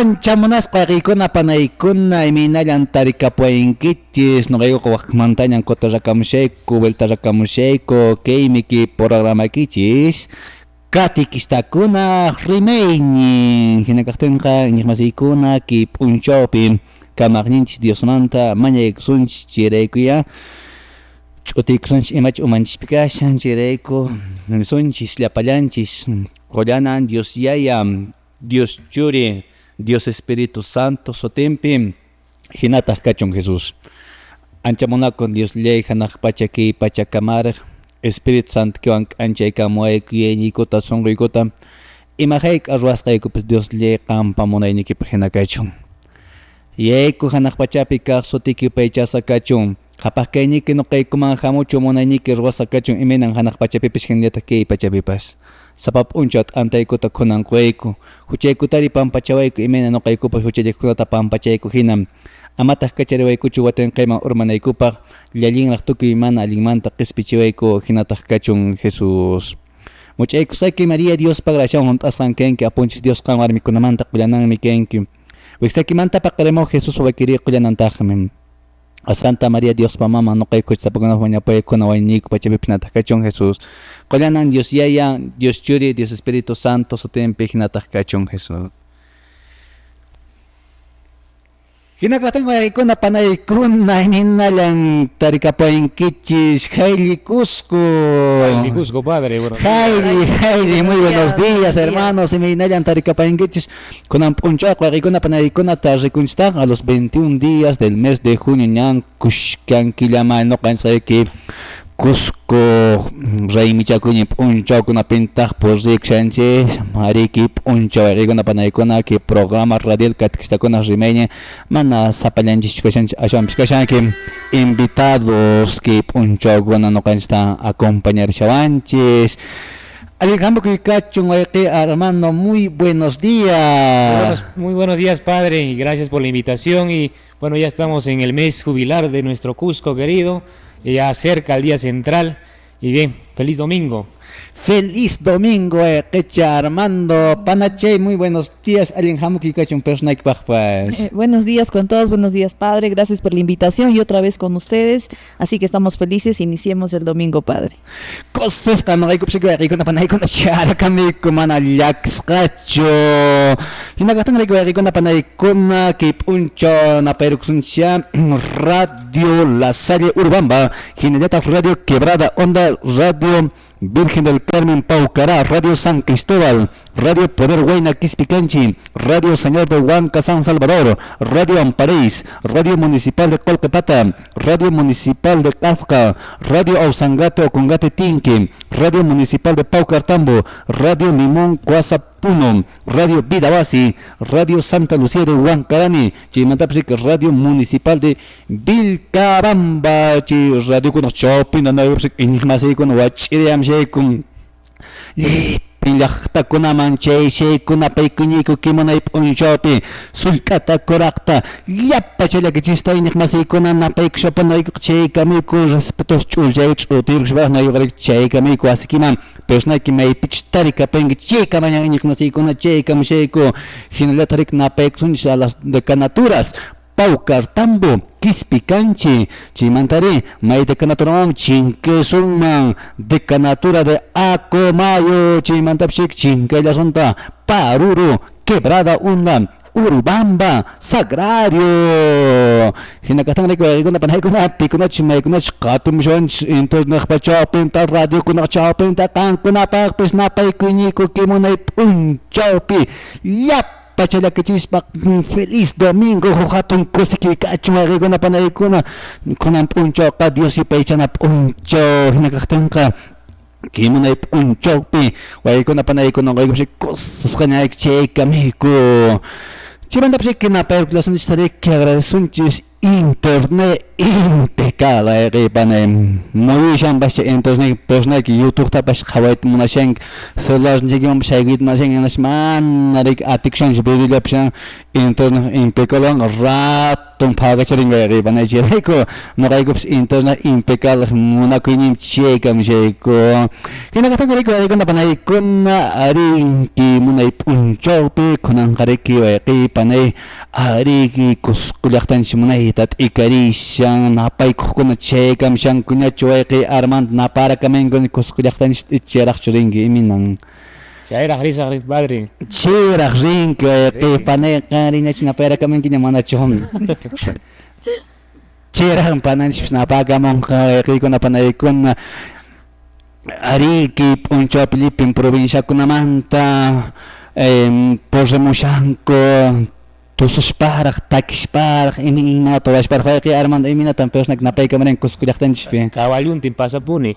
Chamunasqa riykuna panaykuna iminallañ tarikapuayinkichis nuqayku waqmantañan kutirakamushayku vueltarakamushayku kaymiki programakichis katikistakuna rimayñin hina kaqtinqa ñiq masiykuna ki p'unchawpi kamaqninchis Diosmanta mañaykusunchis chiraykuya ch'utiykusunchis imacha umanchishpi kashan chirayku sunchis llapallanchis qollanan Dios Yaya Dios Churi Dios Espíritu Santo sotempi hinataq kachun Jesús ancha munakun Dios Llay hanaq pacha ki pachakamar Espíritu Santo kiwan k'anchaykamuwayku yayniykuta sunquykuta imaqayqa ruwasqaykupis Dios Llay qampa munaynikipi hina kachun yayku hanaq pachapi kaq sutiki paychasa kachun qhapaq kayniki nuqaykuman hamuchu munayniki ruwasa kachun iminan hanaq pachapipish hinallataq kay pachapipas sapa p'unchat antaykuta kunanquyku huchaykutari pampachawayku imina nuqaykupas huchaykunata pampachayku hinam amataq kachariwaykuchu watinqayman urmanaykupaq llallinraq tukuy mana allinmanta q'ispichiwayku hinataq kachun Jesús much'aykusayki María Diospa graciawan hunt'asqan kanki apunchis Diosqa warmikunamanta qullananmi kanki wiksakimanta paqarimuq Jesús wakiri qullanantaqmi Santa María Diospa mama nuqayku sapakunaq wañapaykuna wañiyku pachapipi hinataq kachun Jesús qollanan Dios Yaya Dios Churi Dios Espíritu Santo sutempi hinataq kachun Jesús hinakaqtin waykuna panaykuna iminallañ tarikapuayinkichis Hailey Cusco Hailey Cusco, padre. Bueno, Hailey, muy buenos días, hermanos. Iminallañ tarikapuayinkichis kunan p'unchawqa waykuna panaykunata rikunchistaq a los 21 días del mes de junio ñan kushkankillamay noqanchayki Cusco raymichakuni p'unchawkunapintaq rikshanchis mariki p'unchaw waykuna panaykunaki programa radial katkistakuna rimayña mana sapallanchis kashanchis ashawanpis kashanki invitados ki p'unchawkuna noqanchista acompañarishawanchis Alejandro Kikachun wayqi hermano muy buenos días muy buenos días, padre, y gracias por la invitación. Y bueno, ya estamos en el mes jubilar de nuestro Cusco querido, y ya cerca el día central. Y bien, feliz domingo. Feliz domingo, Quecha Armando Panachay, muy buenos días. Buenos días con todos, buenos días, padre. Gracias por la invitación y otra vez con ustedes. Así que estamos felices, iniciemos el domingo, padre. Cosas que no hay que con la panay con la chara, mana laxcacho. Y no gastan con la panay con que puncho na percusión radio La Salle Urbamba, Gineta Radio Quebrada Onda Radio Virgen del Carmen Paucará, Radio San Cristóbal, Radio Poder Huayna Quispicanchi, Radio Señor de Huanca San Salvador, Radio Amparís, Radio Municipal de Colcatata, Radio Municipal de Cazca, Radio Ausangate Ocongate Tinque, Radio Municipal de Paucartambo, Radio Limón Cuasapuno, Radio Vidabasi, Radio Santa Lucía de Huancarani, Chimantapsic, Radio Municipal de Vilcabamba, Radio con Shopping, Enigmasi con Wachiriam Shekum. Pilachta kuna manchay shay kuna paykuniku kimonay p'unchawpi sullk'ata kuraqta llapa chayllakichista iñiqmasiykuna napaykushapanayku chaykamiku respetos ch'ullay ch'utirushpaqnayuqrik chaykamiku asikiman personayki maypichis tarikapanki chaykamañan iñiqmasiykuna chaykamushayku hinallatarik napaykusunchis a las decanaturas Paucartambo, Quispicanchi, Chimantari, May Decanatura, Chinquesunman, Decanatura de Acomayo, Chimantapchik, Chinquellasunta, Paruru, Quebrada Unda, Urubamba, Sagrario. Hinakatan recuerda para kuna pikunach mekunach katum shonch internet pachapin ta radio kuna chapin ta kan kuna pa pesnapay kuniko kimonay punchapi. Yap Pachala Kachispa, feliz domingo, Hatun Kosiki, Kachuma, Panaikuna, Kunan Puncho, Dios y Paichana Puncho, Hinakatanka. Kimunay Punchopi, Waikuna Panaikuna, Cosas Hanaik Cheka Miku. Chimandapsikina, Perclason Starik, Sunchis, Internet impecable, Ripanem. Muy Shambash, entonces, persona que YouTube tapas Hawait Munashank, Solas Jigam Shagit Nashan, Nashman, Narik Attiction, Bidileption, Internet impecable, Rat. hatun pagacharin gayri banachirayku noqaykupas interna impecable munakuinim cheykam chayku hinakatankariku waykuna panaykuna arinki munay p'unchawpi kunanqariki wayqi panay ariki Cusco llaqtanchik munayta t'ikarishan napaykuqkuna chaykam shankuñachu wayqi Armando naparakaminkum Cusco llaqtanchik t'icharaqchu rinki iminan Chayraq risaq padre. chiraq rinki wayqi panayqa riñachu naparakaminkiña manachuhmi chiraq pananchik napakamunqa wayqikuna panaykuna ariki p'unchawpi llipin provinciakunamanta porremushanku tusushparaq takishparaq imata washparaq wayqi Armando iminatan persona napaykamurin Cusco llaqtanchikpi Caballuntin pasapuni.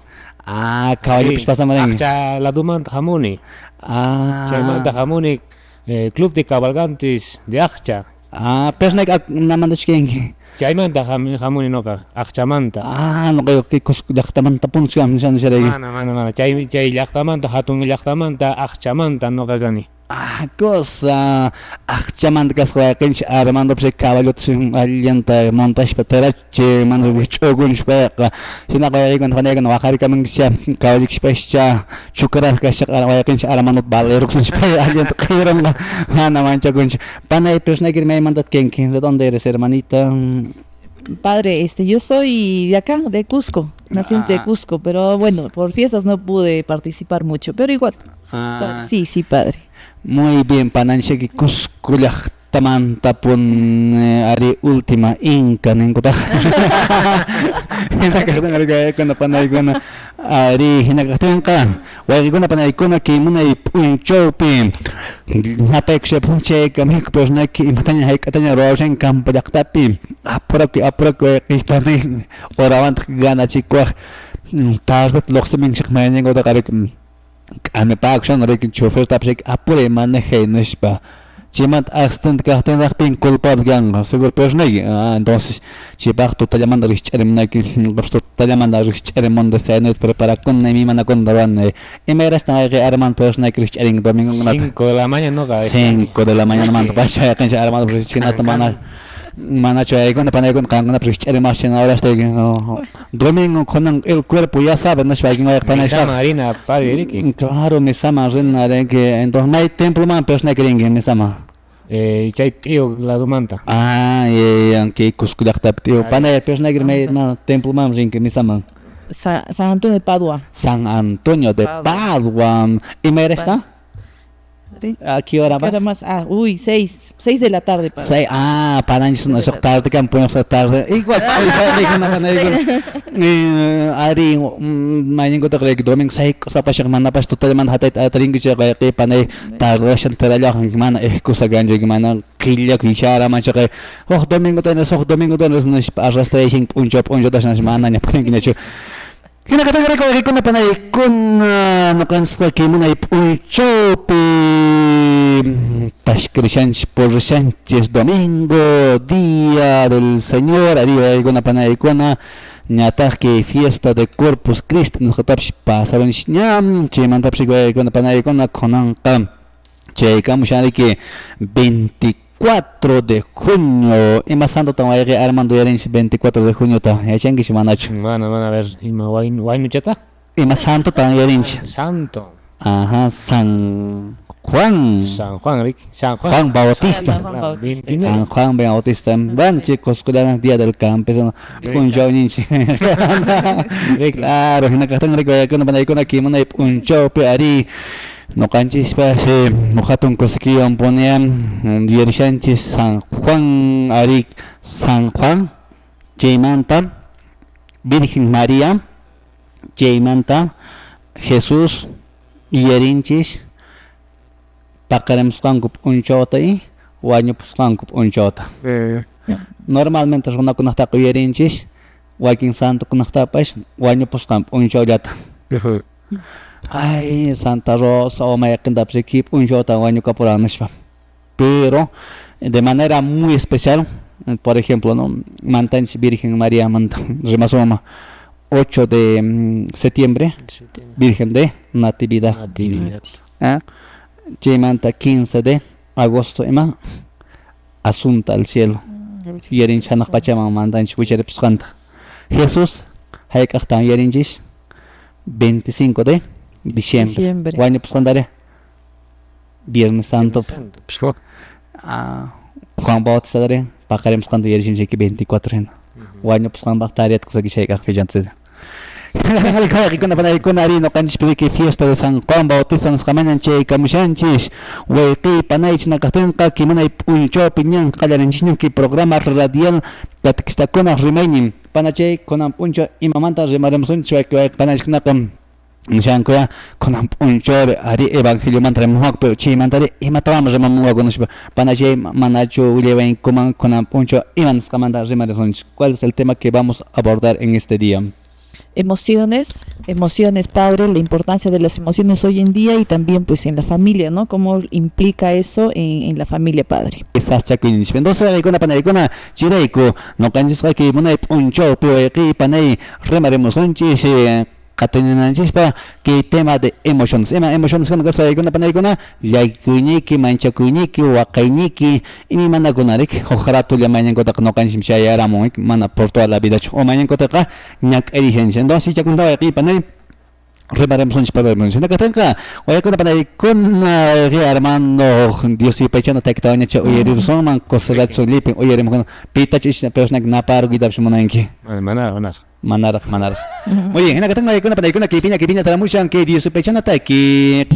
caballopish pasamarin Aqcha ladumanta hamuni. Chaymanta hamuni Club de Cabalgantes de Aqcha. persona namandachkenki Chaymanta hamuni noqa Aqchamanta. noqayuqki Cusco llaqtamanta punchkam nishanusharayki Mana. Chay llaqtamanta hatun llaqtamanta Aqchamanta noqa kani. cosa aqchamanta kasqa wayqinchik Armando caballotas allanta montashpa tarachi mana ch'ukunchikpaqa hinaqa wayqikuna panaykuna waqarikamunkisha caballokishpascha chukrarqa kashaq wayqinchik Armando valerokunchikpa allanta q'irunqa mana manchakunchik panay personaykiri maymantata kenki ¿de dónde eres hermanita? Padre, yo soy de acá, de Cusco, naciente de Cusco, pero bueno, por fiestas no pude participar mucho, pero igual. Sí, padre. Muy bien, pananchiki Cusco llaqtamanta pun ari última inca ninkuta hinakaqtanqa panaykuna ari hinakaqtinqa wayqikuna panaykuna kimunay p'unchawpi napaykushapan chayka mikhuk personaki imataña hayk'ataña rurawashan campo llaqtapi apuraki wayqi panay orawanta ganachikuwaq tardet lluqsiminchik mayninkuta qarik k'amipakushan riki chofertapish apure manejay nishpa chimanta accidente kaqtinraqpin culpable kanqa seguro personaki entonces chipaq tutallamanta rikch'arimunayki tutallamanta rikch'arimunta saynuyta preparakuna imanakuna ruana imayrastan wayqi Armando personaki rikch'arinki domingokunata 5 de la mañana noqa. 5 de la mañana manta pacha wayqinchik Armando rikchinata manachu waykuna panaykuna qankunapi rikch'arimaqchina horastayki domingo kunan el cuerpo ya sabe nishpa waykin wayqa panay Misama harina padre riki. claro misama rina rinki entonces may temploman personaki rinki misama Chay tío ladumanta. yanki Cusco llaqtapi tío panay personaki may temploman rinki misama San Antonio de Padua. San Antonio de Padua imayrasta ¿a qué hora ¿Qué hora vas? más? 6 de la tarde, padre. Say, pananchis no sok tarde kan punya sok tarde. Igual ari mainin ko tak domingo say sa pa siya mana pas total man hatay ataring ko siya kay panay tarde siya talaga ang mana ko sa ganja gimana kilya kishara man siya kay domingo tayo na registration punjo ta siya mana niya puning ginacho. Kinakatagal ko na panay kun nakansa kimunay punchopi Tashkrishanch por Sánchez domingo día del Señor arriba na panay kuna ñataqki fiesta de Corpus Christi nusqatapish pasabanchik ñam chaymantapish na panay kuna kunanqa chaykamushanriki 24 de junio ima santo wayqi Armando yarinchik 24 de junio ta yachankish manachu Mana a ver, ima waynuchata. ima santo ta yarinchik Santo. San Juan Ricky. Juan Bautista San Juan Bautista bueno chicos cuidan día del campo un show ninchi claro hinakatan rico panay ko nakimuna un show ari no canchis pa se mohatun koskiyon ponian dierishanchis San Juan ari San Juan Jaimanta Virgen María Jaimanta Jesús yerinchis paqarimsqanku p'unchawta y wañupusqanku p'unchawta normalmente runakunaqtaqa yerinchis wakin santukunaqtapash wañupusqan p'unchawllata ay Santa Rosa o mayaqintapish ki p'unchawta wañukapuran nishpa pero de manera muy especial por ejemplo no mantanchik Virgen María manta rimasuma 8 de septiembre Virgen de Natividad Chaymanta 15 de agosto ima Asunta al cielo yarinchis hanaq pachaman mantanchik wicharipuskanta. Jesús hayk'aqtan yarinchis 25 de diciembre. Wañupuskantari Viernes Santo. Juan Bautista paqarimuskanta yarishinchiki 24 hina. Wañupusqanpaq tariatkusaki shayk'aqpi llant'sida. Fiesta de San Juan Bautista nisqamañan chaykamushanchis wayqiy panaychis nakaqtinqa kimunay p'unchawpi ñan qallarinchikñanki programa radial katikishtakunaq rimaynin panachay kunan p'unchaw imamanta rimarimusunchis wayqi panaychiknaqa nishankuya kunan p'unchawpi ari evangelio manta rimuwaqpi chaymantari imatawanmi rimamunwakunashpa panachay manachu willawaykuman kunan p'unchaw ima nisqamanta rimarisunchis. ¿Cuál es el tema que vamos a abordar en este día? Emociones, padre, la importancia de las emociones hoy en día y también pues en la familia, ¿no? ¿Cómo implica eso en la familia, padre? Entonces, reikuna panaykuna chirayku noqanchikqa ki munay p'unchawpi wayqiy panay rimarimursunchis qatininanchikpa kay tema de emociones. Emociones kuna kaspaykuna panaykuna llaykuyñiki, manchakuyniki, waqayniki imi manakunarik hojratulla mañankutaqa noqanchik shayaramunki mana por toda la vida o mañankutaqa ñak'arishanchik. Entonces chaykunta wayqiy panay rimarimursunchis padrimunchis. Nakatanqa waykuna panaykuna Armando Dios yupaychana taytawañacha uyarirsunman coserachu lipin uyarimukuna pitachu ishna persona naparu gidapsh munanki. Manaraq. Muy bien, en tengo una panaykuna kipiña taramushan que Dios yupaychana taki.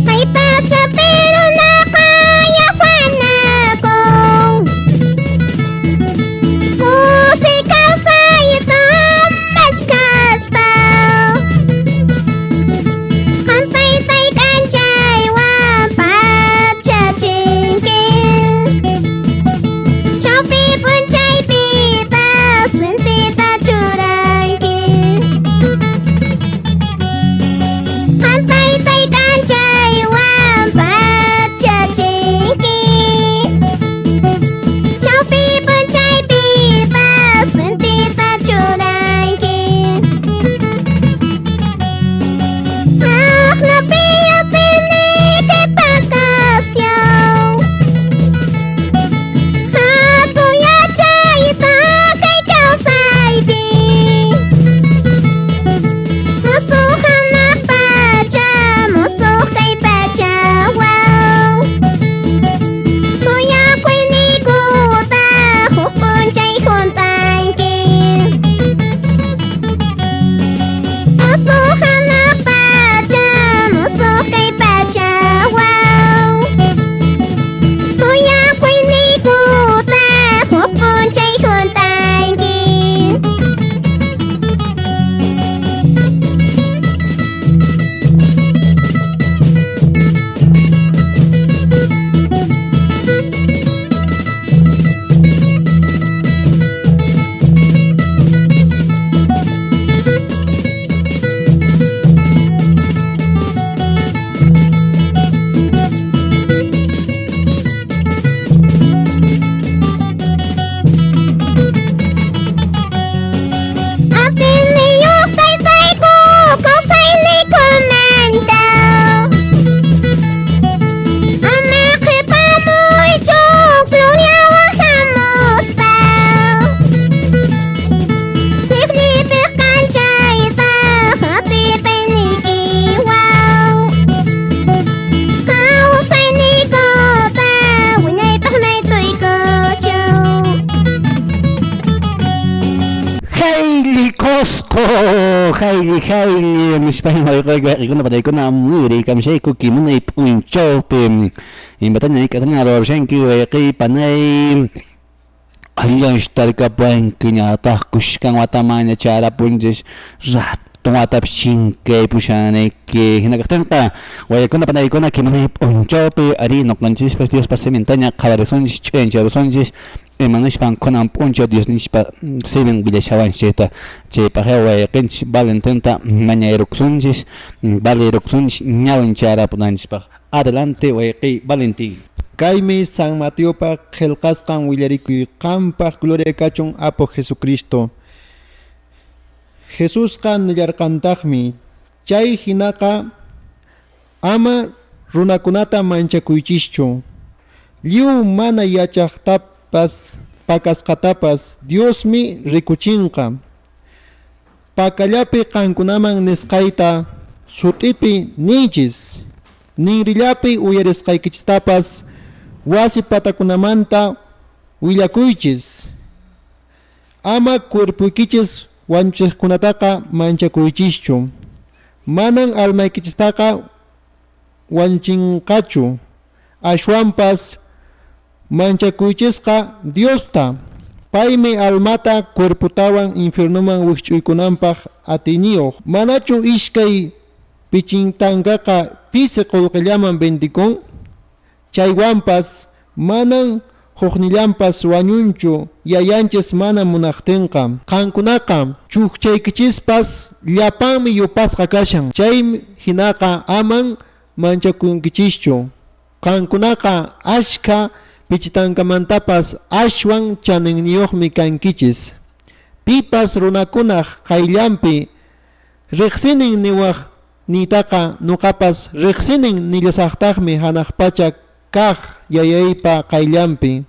Hayli mispahin wayqaykuna panaykuna amuri kamshayku kimunay p'unchawpi imbataña ik'atana rorshanki wayqiy panay allanshtarkapanki ñataq kushkan watamaña charapunchis ratun watapish chinkay pushanayki hinakaqtinqa waykuna panaykuna kimunay p'unchawpi ari noqanchikpas Diospa semintaña qhawarisunchis ch'uyancharisunchis imanashpan kunan p'unchaw Dios nishpa semin willashawanchikta chaypaqqa wayqinchik Valententa mañayruqsunchis valiruqsunchis ñawin charapunanchikpaq. Adelante wayqiy Valentín. Kaymi San Mateopa qillqasqan willarikuy qampaq gloria kachun Apo Jesucristo. Jesusqa nillarqantaqmi chay hinaqa ama runakunata manchakuychischu. Lliw mana yachaqtapas pakasqatapas Diosmi rikuchinqa. Pakallapi qankunaman nisqayta sutipi ninchis. Ninrillapi uyarisqaykichistapas wasi patakunamanta willakuychis. Ama cuerpuykichis wanchiqkunataqa manchakuychischu. Manan almaykichistaqa wanchinqachu. Ashwanpas manchakuychisqa Diosta. Paymi almata cuerputawan infiernuman wich'uykunanpaq atiniyuq. Manachu ishkay pichintankaqa pisi qullqillaman bendikun? Chaywanpas manan huknillanpas wañunchu yayanchis mana munaqtinqa. Qankunaqa chukchaykichispas llapanmi yupasqa kashan. Chay hinaqa aman manchakunkichischu. Qankunaqa ashka pichitankamantapas ashwan chaniniyuqmi kankichis. Pipas runakunaq qayllanpi riqsinin niwaq nitaqa nuqapas riqsinin nillasaqtaqmi hanaq pacha kaq yayaypa qayllanpi.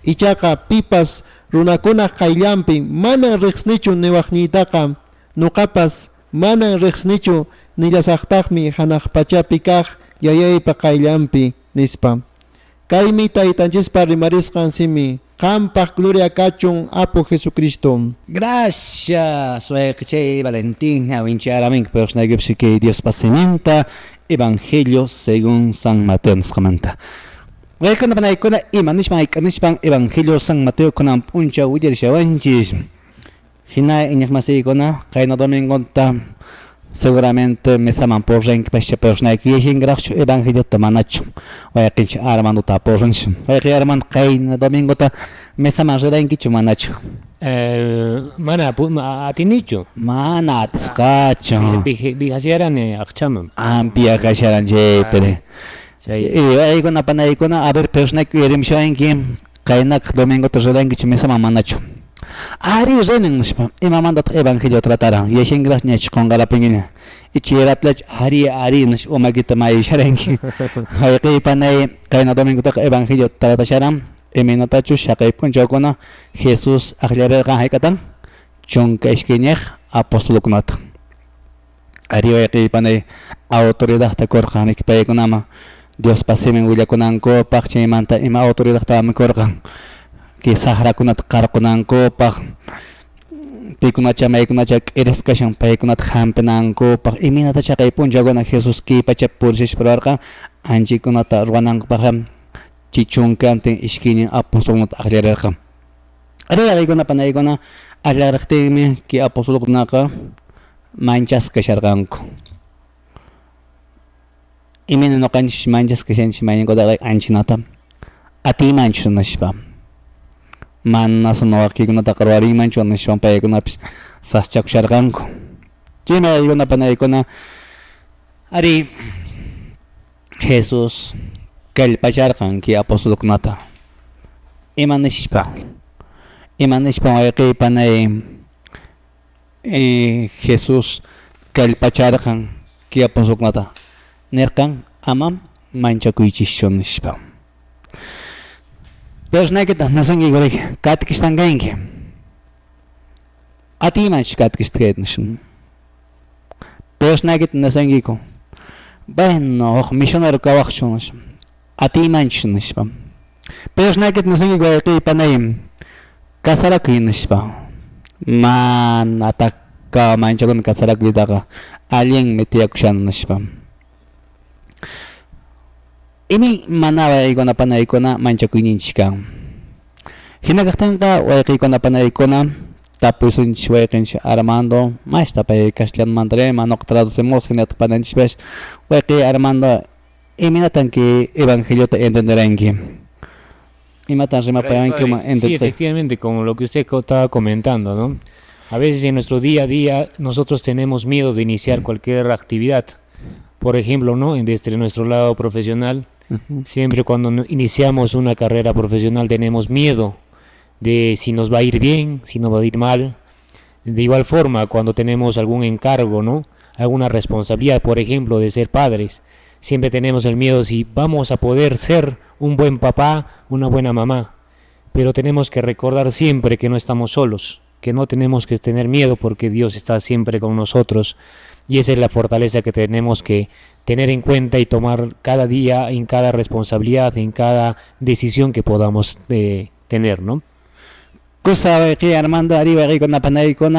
Ichaqa pipas runakunaq qayllanpi mana riqsnichu niwaqniytaqa nuqapas mana riqsnichu nillasaqtaqmi hanaq pachapi kaq yayaypa qayllanpi nispa. Kaymi taytanchispa rimarisqan simi. Qampaq gloria kachun Apu Jesucristo. Gracias, Sueqchay Valentín, Awincharamin, Persnagipsi que Dios pasimenta, Evangelio según San Mateo Nisqamanta. Welcome panaykuna imanishpan Evangelio San Mateo kunan puncha willarishawanchis. Hina iñaqmasiykuna qayna domingonta seguramente mesaman por renk pesha persnayki yeshingraqchu Evangelio tamanachu. Wayqinch Armando ta porranchu. Wayqi Armando qayna domingota mesaman renkichu manachu. Mana atinichu. Mana atisqachu. Bihasyaran aqchaman. Ampia kasharan jepere. Aykuna panaykuna a ver persnayki yerimshawanki qaynak domingota renkichu mesaman manachu. Ari renin nishpa imamanda Evangelio trataran yeshingraq ñachqonqalapingina ichiratlach ari nish umagita mayisharanki hayqi panay qayna domingota Evangelio tratasharan iminatachu shaqay punchawkuna Jesus aqllarirqan hayk'atan chunka ishkiñaq apostolkunata ari hayqi panay autoridadta kurqan paykunama Dios pasimin willakunankupaq chaymanta ima autoridadtami kurqan que sahrakunata qarqunankupaq paykunacha maykunacha k'iriskashan paykunata hampinankupaq iminatacha kay punchawkuna Jesus kipacha purishishpararqa anchikkunata ruwanankupaq chichunkantin ishkinin apostolkunata aqllarirqa ariyaykuna panaykuna aqllariqtinmi ki apostolkunaqa manchaskasharqanku imina nuqanchik manchaskashanchik mayninkutaqa anchinata atimanchu nishpa mana sunuwaqkikunataqa ruwarimanchu nishpan paykunapis saschakusharqanku chaymi aykuna panaykuna ari Jesus kallpacharqan ki apostolkunata imanishpa wayqiy panay Jesus kallpacharqan ki apostolkunata nirqan amam manchakuychischu nishpa. Persnaykita nasanki gurik katkishtankanki atimanch katkishtkaytnishun persnaykita nasankiku bueno huk misionero kawaqchu nishpa atimanch nishpa persnaykita nasankiku wayqiy panay kasarakuy nishpa mana kawamanchakuna kasarakuytaqa allinmi tiyakushana nishpa imi mana waykuna panaykuna manchakuyninchik kan hinakaqtinqa wayqiykuna panaykuna tapusunchik wayqinchik Armando mashta pay castellanmanta rima nuqa traducimos hinata pananchikpash wayqiy Armando iminatanki Evangeliota entenderanki imatan rimapayanki sí, efectivamente, como lo que usted estaba comentando, ¿no? A veces en nuestro día a día nosotros tenemos miedo de iniciar cualquier actividad. Por ejemplo, ¿no? Desde nuestro lado profesional, siempre cuando iniciamos una carrera profesional tenemos miedo de si nos va a ir bien, si nos va a ir mal. De igual forma, cuando tenemos algún encargo, ¿no? Alguna responsabilidad, por ejemplo, de ser padres, siempre tenemos el miedo si vamos a poder ser un buen papá, una buena mamá. pero tenemos que recordar siempre que no estamos solos, que no tenemos que tener miedo porque Dios está siempre con nosotros, y esa es la fortaleza que tenemos que tener en cuenta y tomar cada día, en cada responsabilidad, en cada decisión que podamos tener, ¿no? Cosa que Armando arriba con la panay con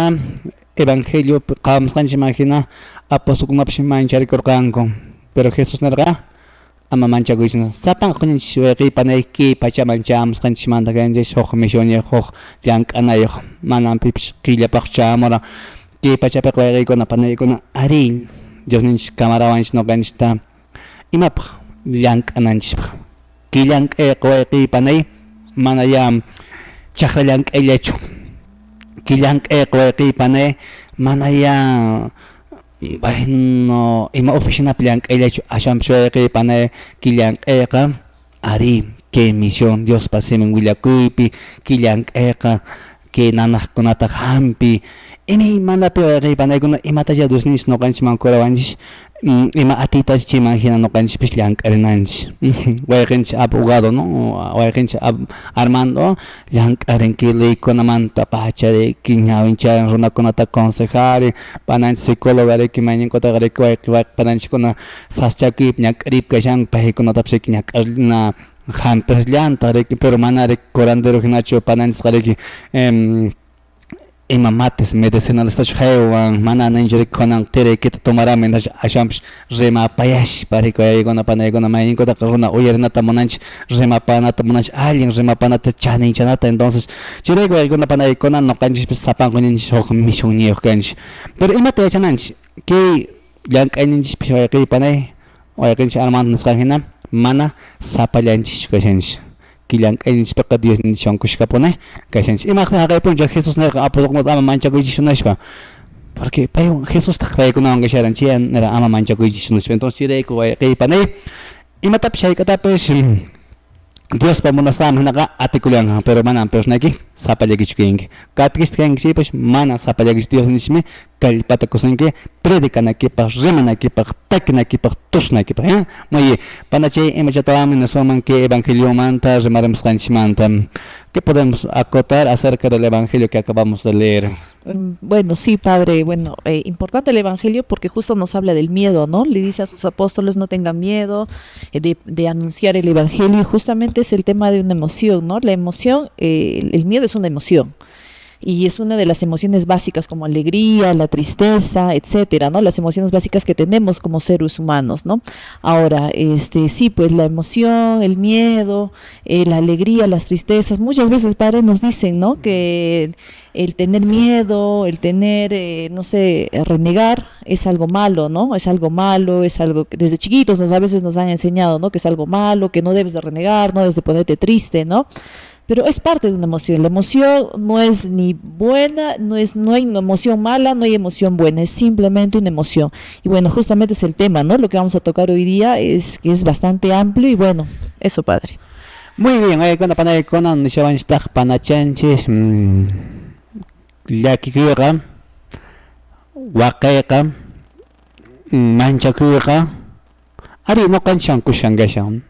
evangelio qamsqan imagina apostolkunapshi mancharkurqanku pero Jesús narqa ama manchakuchna sapan qunchis wayqi panayki pachaman chamsqanchimanta kanchis huk misiones huk llank'anayuq manan pipish qillapaq chamura ki pachapiq wayqiykuna panaykuna ari Diosninchis kamarawanchis noqanchista imapaq llank'ananchispaq ki llank'ayqa wayqi panay mana ya chaqra llank'ayllachu ki llank'ayqa wayqi panay mana ya bueno ima oficinapi llank'ayllachu ashanpish wayqi panay ki llank'ayqa ari que misión Dios pasimin willakuypi ki llank'ayqa que nanaqkunata hampi imaymanapi wayqi panaykuna imatalla Diosninchis noqanchikman kurawanchik ima atitash chimajina noqanchikpish llank'arinanchik wayqinchik abogado no wayqinchik Armando llank'arinki leykunamanta pachariki ñawincharin runakunata aconsejari pananchik psicólogariki mayninkutagariki wayqi pananchikkuna saschakuypi ñak'arip kashan paykunatapish ñak'arina hampish llantaqriki pero manari curandero hinachu pananchikqariki imamates medicinalistach haywan mana ninchrik konan terekita tomarami ashampish rimapayash pariko yayguna panaykuna mayninkota runa uyarinata munanchik rimapanata munanchik alguien rimapanata chaninchanata entonces chirayku yayguna panaykuna noqanchikpish sapankuninchik huk misioniyuq kanchik pero imata yachananchik kay llank'ayninchikpish wayqiy panay wayqinchik Armando nisqanhina mana sapallanchik kashanchik llank'ayninchikpiqa Diosninchik wankushkapunay kashanchik imaqtin haqaypunchik Jesús nirqa apostolkunata ama manchakuychishunashpa porque paywan Jesustaq paykunawan kasharan chay nira ama manchakuychishunashpa entonces chirayku wayqiy panay imatapish hayk'atapish Diospa munasqanman hinaqa atikullankman pero mana persnayki sapallakichu kanki katkista kanki chaypish mana sapallakichu Diosninchikmi kallpata kusanki predikanakipaq rimanakipaq takinakipaq tushnakipaq muy bien panachay imachatawami nasuman que evangeliomanta rimarimusqanchikmanta ¿qué podemos acotar acerca del evangelio que acabamos de leer? Bueno, sí, padre, bueno, importante el evangelio porque justo nos habla del miedo, ¿no? Le dice a sus apóstoles no tengan miedo de anunciar el evangelio y justamente es el tema de una emoción, ¿no? La emoción, el miedo es una emoción. Y es una de las emociones básicas como alegría, la tristeza, etcétera, ¿no? Las emociones básicas que tenemos como seres humanos, ¿no? Ahora, sí, pues la emoción, el miedo, la alegría, las tristezas, muchas veces padres nos dicen, ¿no? Que el tener miedo, el tener, no sé, renegar es algo malo, ¿no? Es algo malo, es algo que desde chiquitos a veces nos han enseñado, ¿no? Que es algo malo, que no debes de renegar, no debes de ponerte triste, ¿no? Pero es parte de una emoción. La emoción no es ni buena, no hay una emoción mala, no hay emoción buena, es simplemente una emoción. Y bueno, justamente es el tema, ¿no? Lo que vamos a tocar hoy día es que es bastante amplio y bueno, eso, padre. Muy bien, cuando panaykuna nishawanchikta panachanchik llakikuyqa waqayqa manchakuyqa ari noqanchikwan kushan kashan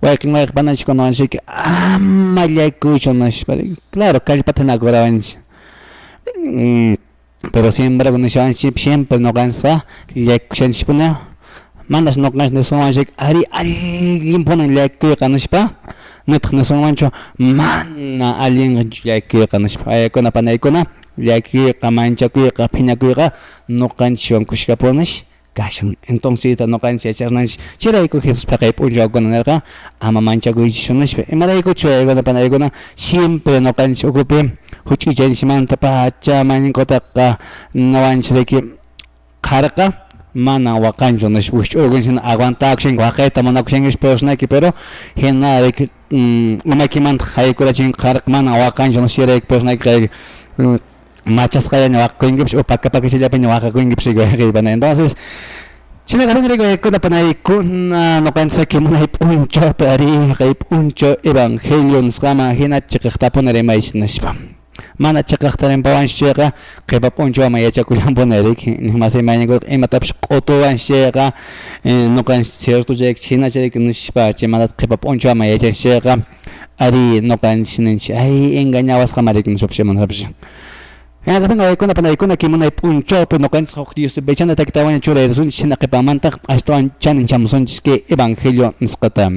wayqin pananchikkunawanchik ama llakikuchunashpa claro kallpata nakurawanchik pero siempre nishawanchik siempre noqanchikqa llakikushanchikpuna manas noqanchik nishuwanchik ari allinpunan llakikuyqa nishpa nitaq nishuwanchu mana allinchu llakikuyqa nishpa ayaykuna panaykuna llakikuyqa manchakuyqa phiñakuyqa noqanchikwan kushkapunish kashan entonces noqanchik yacharnanchik chirayku Jesuspa kay p'unchawkuna nirqa ama manchakuychishunashpa imaraykuchu yaykuna panaykuna siempre noqanchik ukupi huch'ichanchikmanta pacha mayninkutaqa nawanchirayki qarqa mana waqanchu nishpa huch'urkunchikna aguantakushanki waqayta munakushankish persnayki pero hinarayki umaykimanta haykurachin qarqa mana waqanchu nish chirayku persnayki machasqallaña waqakuyinkipish o pakapakishallapiña waqakuyinkipish riqaypana entonces chinaqarinrayku yaykuna panaykuna noqanchik munay p'unchawpi ari kay p'unchaw evangelio nisqaman hina chiqiqtapuna rimaychik nishpa mana chaqaqtarin pawanchayqa qipa p'unchawman yachakullanpunarik más imayniyuq imatapish q'utuwanchayqa nuqanchik ciertochayk hinachayk nishpa chaymanata qipa p'unchawman yachachayqa ari nuqanchik ninchik ay engañawasqamarik nispapish imantapish Hinakatanga waykuna panaykuna kimunay p'unchawpi nuqanchik huk Dios bechana takitawaña churayrisunchik shina qipamantaq ashtawan chanin chamusunchik kay evangelio nisqata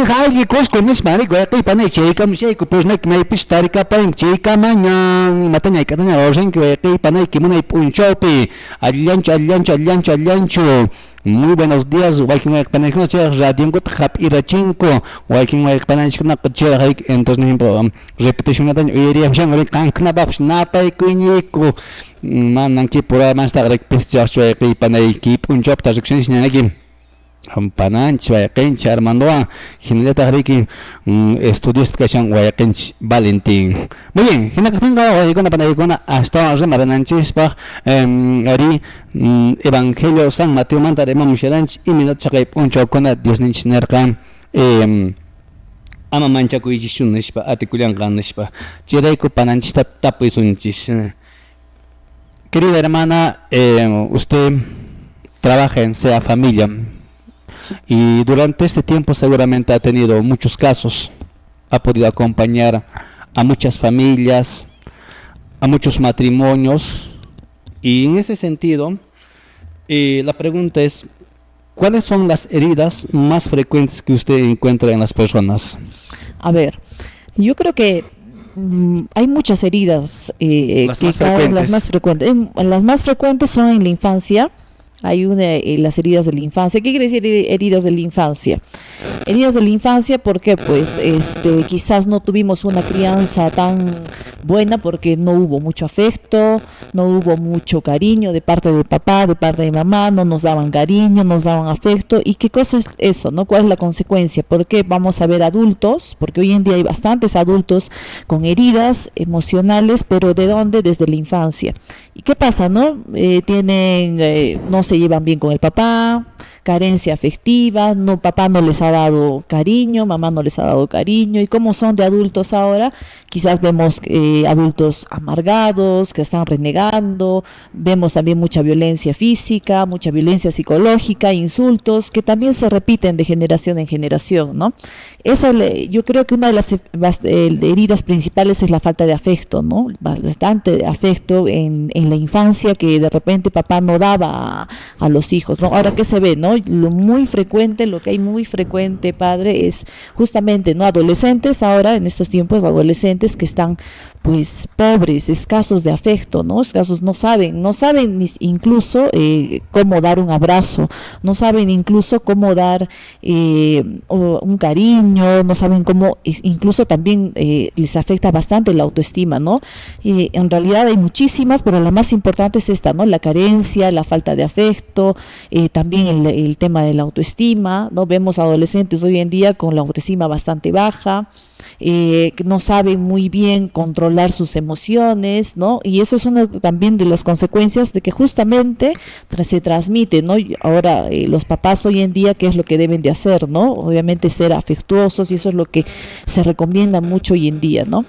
Hayli Cusco nismari guayqi panay chaykam shayku pusnak maypish tarikapan chaykamañan matañay kataña roshanki guayqi panay kimunay p'unchawpi allanchu muy buenos días walkin guayqpanaykunas chay radionkuta hap'irachinku walkin guayqpanaykunaqa chay entonces ejemplo repetición nataña uyariyamshan uri qanknapapish napaykuyniku mananki pura mastaq rikpischaqchu guayqi panayki p'unchawpta rikshanishin ñanaki Pananch, Guayaquench, Armandoa, Gineleta Riki, estudios Picachan, Guayaquench, Valentín. Muy bien, Ginacatanga, Guayacona, Panayacona, hasta Remarananchespa, Ari, Evangelio San Mateo Manta de Mamusharanch, y Minachakay Punchocona, Dios Ninchnerkan, Ama Manchaku y Shunishpa, Aticulian Ganishpa, Chireco Pananchista Tapuisunchis. Querida hermana, usted trabaja en SEA Familia. Y durante este tiempo seguramente ha tenido muchos casos, ha podido acompañar a muchas familias, a muchos matrimonios. Y en ese sentido, la pregunta es, ¿cuáles son las heridas más frecuentes que usted encuentra en las personas? A ver, yo creo que hay muchas heridas, las más frecuentes. Las más frecuentes son en la infancia. Hay las heridas de la infancia. ¿Qué quiere decir heridas de la infancia? Heridas de la infancia porque pues quizás no tuvimos una crianza tan buena porque no hubo mucho afecto, no hubo mucho cariño de parte de papá, de parte de mamá, no nos daban cariño, nos daban afecto. ¿Y qué cosa es eso, no? ¿Cuál es la consecuencia? Porque vamos a ver adultos, porque hoy en día hay bastantes adultos con heridas emocionales, pero ¿de dónde? Desde la infancia. ¿Y qué pasa, no? No se llevan bien con el papá, carencia afectiva, no, papá no les ha dado cariño, mamá no les ha dado cariño. ¿Y cómo son de adultos ahora? Quizás vemos adultos amargados, que están renegando, vemos también mucha violencia física, mucha violencia psicológica, insultos, que también se repiten de generación en generación, ¿no? Yo creo que una de las heridas principales es la falta de afecto, ¿no? Bastante afecto en la infancia que de repente papá no daba a los hijos, ¿no? Ahora, ¿qué se ve, no? Lo que hay muy frecuente, padre, es justamente, ¿no? Adolescentes ahora, en estos tiempos, adolescentes que están pues pobres, escasos de afecto, ¿no? Escasos, no saben incluso cómo dar un abrazo, no saben incluso cómo dar un cariño, no saben cómo, incluso también les afecta bastante la autoestima, ¿no? En realidad hay muchísimas, pero la más importante es esta, ¿no? La carencia, la falta de afecto, también el tema de la autoestima, ¿no? Vemos adolescentes hoy en día con la autoestima bastante baja, que no saben muy bien controlar sus emociones, ¿no? Y eso es una también de las consecuencias de que justamente se transmite, ¿no? Y ahora los papás hoy en día, ¿qué es lo que deben de hacer, no? Obviamente ser afectuosos, y eso es lo que se recomienda mucho hoy en día, ¿no?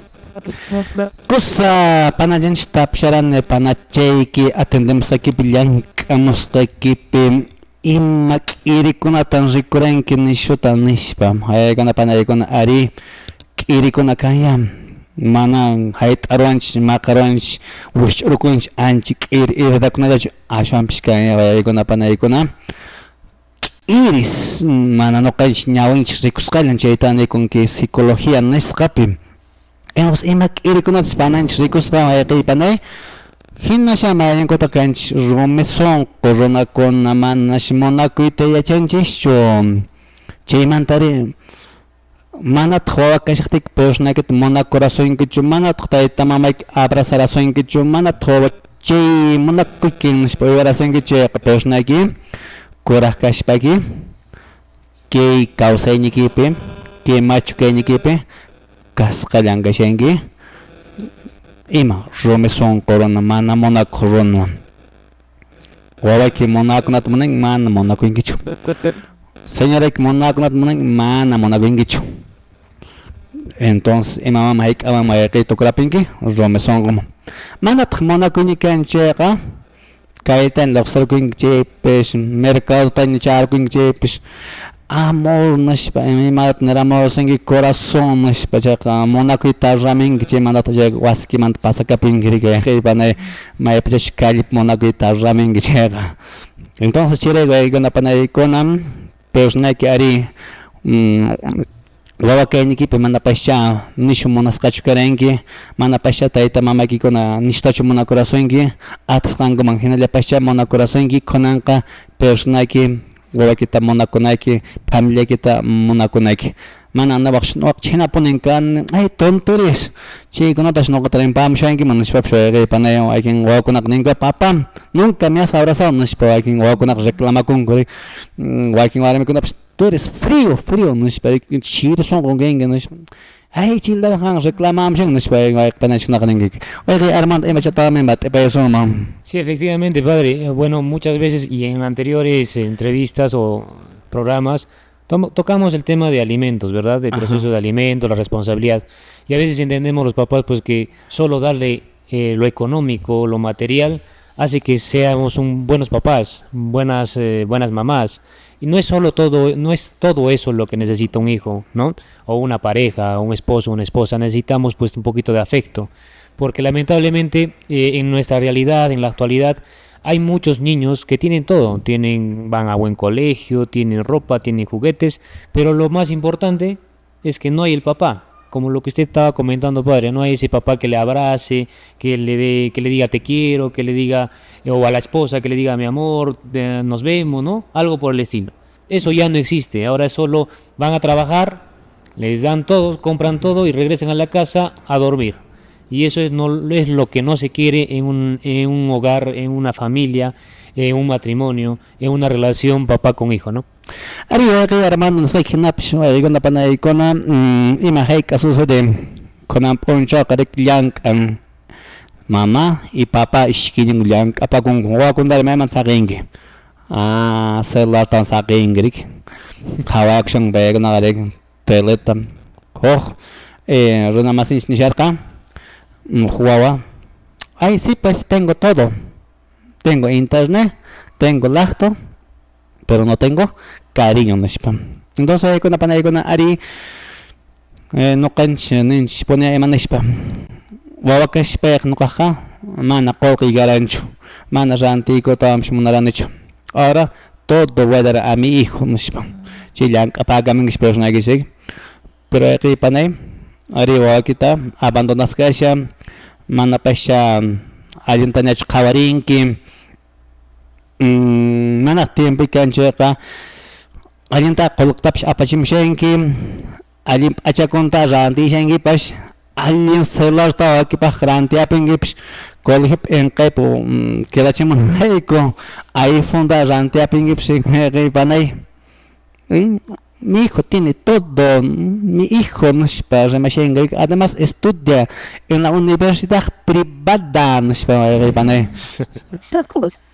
Kusa panajanch tapsharan panachayki atendemos aquí pillankamusqaykipi ima k'irikunatan rikuranki nishuta nishpa haykuna panaykuna ari k'irikuna kaya mana hayt'arwanchik maqarwanchik wishch'urukunchik anchik k'iridakunatachu ashwanpish kaya haykuna panaykuna iris mana nuqanchik ñawinchik rikusqallan chayta niykunki psicología nisqapi ima k'irikunatas pananchik rikusqa hayk'ay panay hinasha mayllankota kanchik rumi sunqu runakuna manash munakuyta yachanchikchu chaymantari manataq wawakashaqtiki purishnaykita munakurasuykichu manataq tayta mamayki abrazarasuykichu manataq wawa chay munakuyki nishpa uyarasuykichu purishnayki kuraq kashpaki kay kawsaynikipi kay machukaynikipi kasqallan kashanki ima rumi sunqu runa mana munakuq runa wawayki munakunata munanki mana munakuykichu señorayki munakunata munanki mana munakuykichu entonces imamama hayk'aman mayqi tukurapinki rumi sunquman manataq munakuyni kanchayqa kaytan lluqsirkuyki chaypish mercadotaña charkuyki chaypish amor nishpa imata niramuranki corazón nishpa chayqa munakuyta raminki chaymantata chay wasikimanta pasakapinki panay maypichash callipi munakuyta raminki chayqa entonces chayqa waykuna panaykunan purishnayki ari wawakaynikipi manapascha nishu munasqachu karanki manapascha tayta mamaykikuna nishtachu munakurasuyki atasqankuman hinallapascha munakurasuyki kunanqa purishnayki wawakita munakunayki familiakita munakunayki mana anawaq chinapuninkan ay tonterías chaykunatash ñuqata pamushankiman nishpapish wayk'ay panay waykin wawakunaqa ninqa papá nunca me has abrazado nishpa waykin wawakunaqa reclamakunku waykin warmikunapish tú eres frío nishpa chiri sunqunkinki nishpa ay chaylaqa reclamamushan nishpa wayqpanaychiknaqa ninki wayqay Armando imachataqmi bat'ipayasuman. Sí, efectivamente, padre. Bueno, muchas veces y en anteriores entrevistas o programas tocamos el tema de alimentos, ¿verdad? Del proceso de alimentos, la responsabilidad. Y a veces entendemos los papás pues que solo darle lo económico, lo material, hace que seamos buenos papás, buenas mamás. Y no es todo eso lo que necesita un hijo, ¿no? O una pareja, un esposo, una esposa. Necesitamos pues un poquito de afecto. Porque lamentablemente en nuestra realidad, en la actualidad, hay muchos niños que tienen todo, van a buen colegio, tienen ropa, tienen juguetes, pero lo más importante es que no hay el papá, como lo que usted estaba comentando, padre, no hay ese papá que le abrace, que le diga te quiero, que le diga, o a la esposa que le diga mi amor, nos vemos, ¿no? Algo por el estilo. Eso ya no existe, ahora solo van a trabajar, les dan todo, compran todo y regresan a la casa a dormir. Y eso no, es lo que no se quiere en un hogar, en una familia, en un matrimonio, en una relación papá con hijo, ¿no? Ari hermano nos hay que napish con la pana icona imagen que sucede con amponcho karek yank mamá y papá ishkinin yank apa con dar me man sagengi celular tan sagengi hawa action bag na garek teletam oh runa más ni sharka jugaba ay sí pues tengo todo, tengo internet, tengo laptop, pero no tengo cariño, ¿no? Entonces hay una pana con ari no cancha ni pone emanishpa wawakashpa no caja mana qoqi garancho mana rantico tamsh munarancho ahora todo voy a dar a mi hijo, ¿no? Chilang apaga mi persona que sí, pero aquí panay ari wawakita abandonas kasha mana pasha alguien tanach kawarinki mana tiempo cancha alguien ta coloctaps apachimshenki alguien achaconta rantishenki pas alguien celular ta aquí pa rantiapingips colhip en kepo quedachimon heiko iPhone da rantiapingips panay mi hijo tiene todo, mi hijo no es para además estudia en la universidad privada, no es para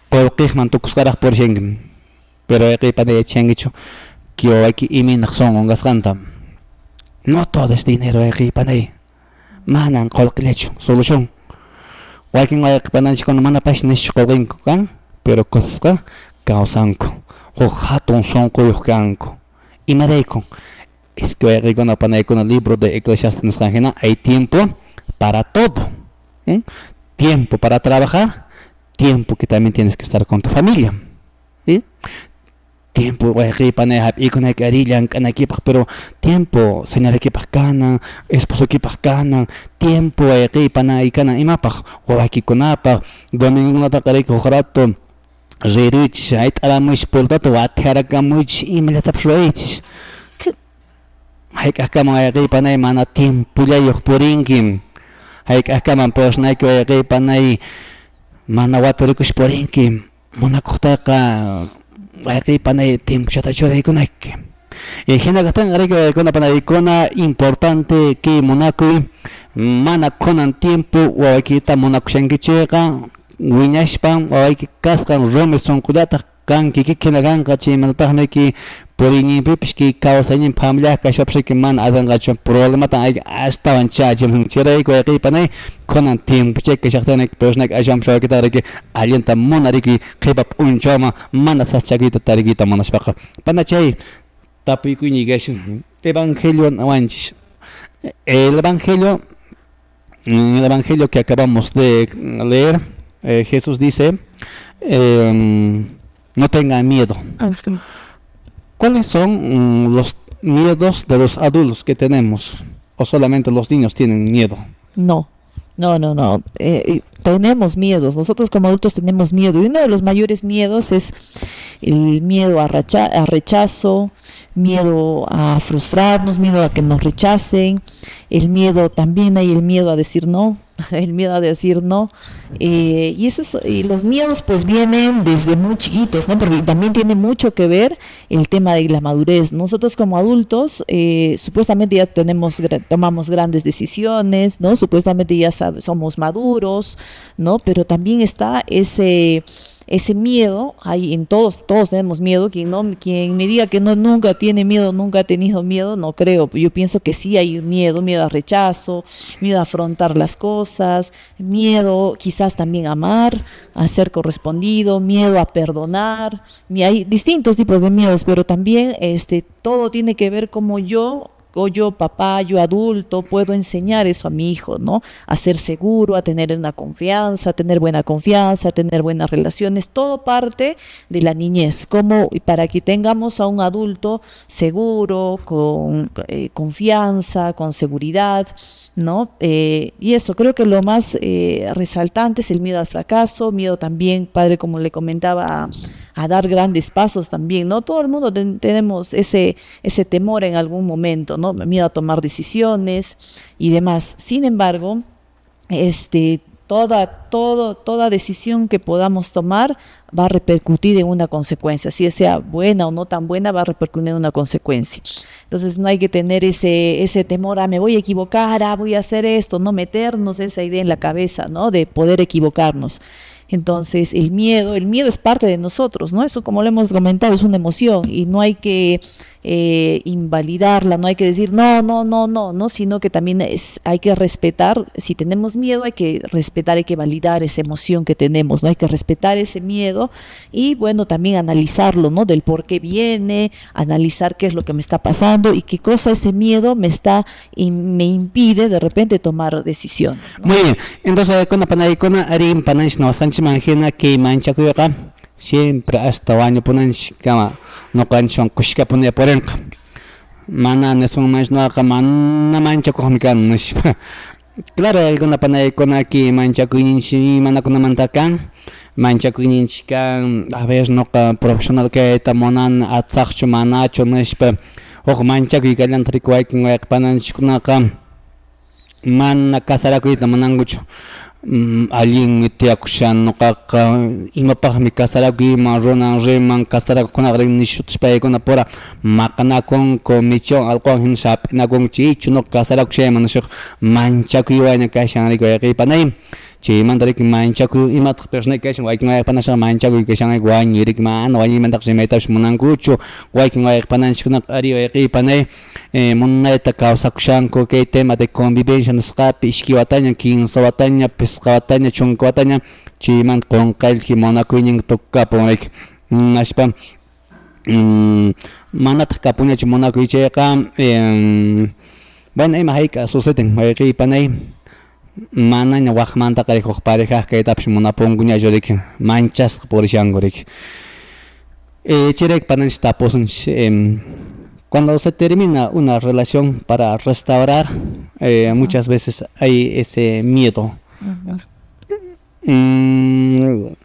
porque man tu kuskarah por Schengen, pero aquí para Schengen que hoy aquí imin son un gascanta, no todo es dinero aquí para manan colclecho solución, hoy que hoy para con mana página escogen kan, pero cosas que causan o hatun son coyucanco. Y me dijo, es que hoy con el libro de Eclesiastes hay tiempo para todo, tiempo para trabajar, tiempo que también tienes que estar con tu familia, ¿sí? Tiempo pero tiempo señal que pascana, esposo que pascana, tiempo pana y cana y mapa o aquí con apa domingo no tacaré con rato Rich, ait ala much poltato watharaka much imilata pshuich. Haik akama ay panay mana tiempo ya yok porinkim. Haik akama persona ko ay panay mana watorikush porinkim. Muna kotaka ay panay tiempo chata chore kunak. Hinagatan ari ko kuna panay kuna importante que monaco mana konan tiempo wa kita monaco shangicheka. Wiñashpan o hay que cascan romes son culata can que kinagan kachi manatahme ki porini pipis ki kawasanin familia kashapse ki man adan gacho problema tan ay hasta vancha jim chere ko ay panay konan tiempo che que shaqtan persona ajam sho ki tariki alienta monari ki khibap unchoma man asachagita tarigita manashpaqa panachay tapi ku nigashin evangelio awanchis el evangelio que acabamos de leer. Jesús dice, no tengan miedo. ¿Cuáles son los miedos de los adultos que tenemos? ¿O solamente los niños tienen miedo? No. Tenemos miedos. Nosotros como adultos tenemos miedo. Y uno de los mayores miedos es el miedo a rechazo, miedo a frustrarnos, miedo a que nos rechacen. El miedo, también hay el miedo a decir no. El miedo a decir no, y los miedos pues vienen desde muy chiquitos, ¿no? Porque también tiene mucho que ver el tema de la madurez. Nosotros como adultos supuestamente ya tomamos grandes decisiones, ¿no? Supuestamente ya somos maduros, ¿no? Pero también está ese miedo, hay en todos tenemos miedo. Quien me diga que nunca tiene miedo, nunca ha tenido miedo, no creo. Yo pienso que sí hay miedo a rechazo, miedo a afrontar las cosas, miedo quizás también a amar, a ser correspondido, miedo a perdonar. Hay distintos tipos de miedos, pero también todo tiene que ver como yo papá, yo adulto, puedo enseñar eso a mi hijo, ¿no? A ser seguro, a tener una confianza, a tener buena confianza, a tener buenas relaciones, todo parte de la niñez, para que tengamos a un adulto seguro, con confianza, con seguridad, ¿no? Y eso, creo que lo más resaltante es el miedo al fracaso, miedo también, padre, como le comentaba, a dar grandes pasos también, ¿no? Todo el mundo tenemos ese temor en algún momento, ¿no? Miedo a tomar decisiones y demás. Sin embargo, toda decisión que podamos tomar va a repercutir en una consecuencia, si sea buena o no tan buena, va a repercutir en una consecuencia. Entonces no hay que tener ese temor a me voy a equivocar, voy a hacer esto, no meternos esa idea en la cabeza, ¿no? De poder equivocarnos. Entonces el miedo es parte de nosotros, ¿no? Eso, como lo hemos comentado, es una emoción y no hay que invalidarla, no hay que decir no, sino que también hay que respetar. Si tenemos miedo, hay que respetar, hay que validar esa emoción que tenemos, ¿no? Hay que respetar ese miedo y bueno, también analizarlo, ¿no? Del por qué viene, analizar qué es lo que me está pasando y qué cosa ese miedo me impide de repente tomar decisiones, ¿no? Muy bien, entonces con la panay arim panay no sanchi manjena que mancha kuya siempre hasta baño ponanch kama no canchon kushka pone porenka mana neson más no mana mancha kohmikan nish claro alguna panay con aquí mancha kuinchi mana con mantakan mancha kuinchi kan a ver no profesional que tamonan atsachcho manacho nish o mancha kuikalan trikuay kinway pananch kunaka mana kasara kuita manangucho alguien te acusan no caca y no para mi casara aquí marrona reman casara con la gran nichos para con la pora macana con comisión algo en shop na con chicho no casara que man se mancha que iba en casa en el que panay chi mandari que mancha que y mat persona que hay que panasa mancha que se igual y que man no hay mandak se meta munangucho hay que panan con ari que panay moneta causa kushanko que tema de convivencia escape isquiwataña quinsawataña pescawataña chunkwataña chiman con calki monakuñin toca ponek ashpa manata kapuña chimonakuicheqa bueno imahika suceden que panay manaña wajmanta qarejoq pareja que tapsh monaponguña llorik manchas por shangorik chirek pananch taposun cuando se termina una relación para restaurar, muchas veces hay ese miedo. En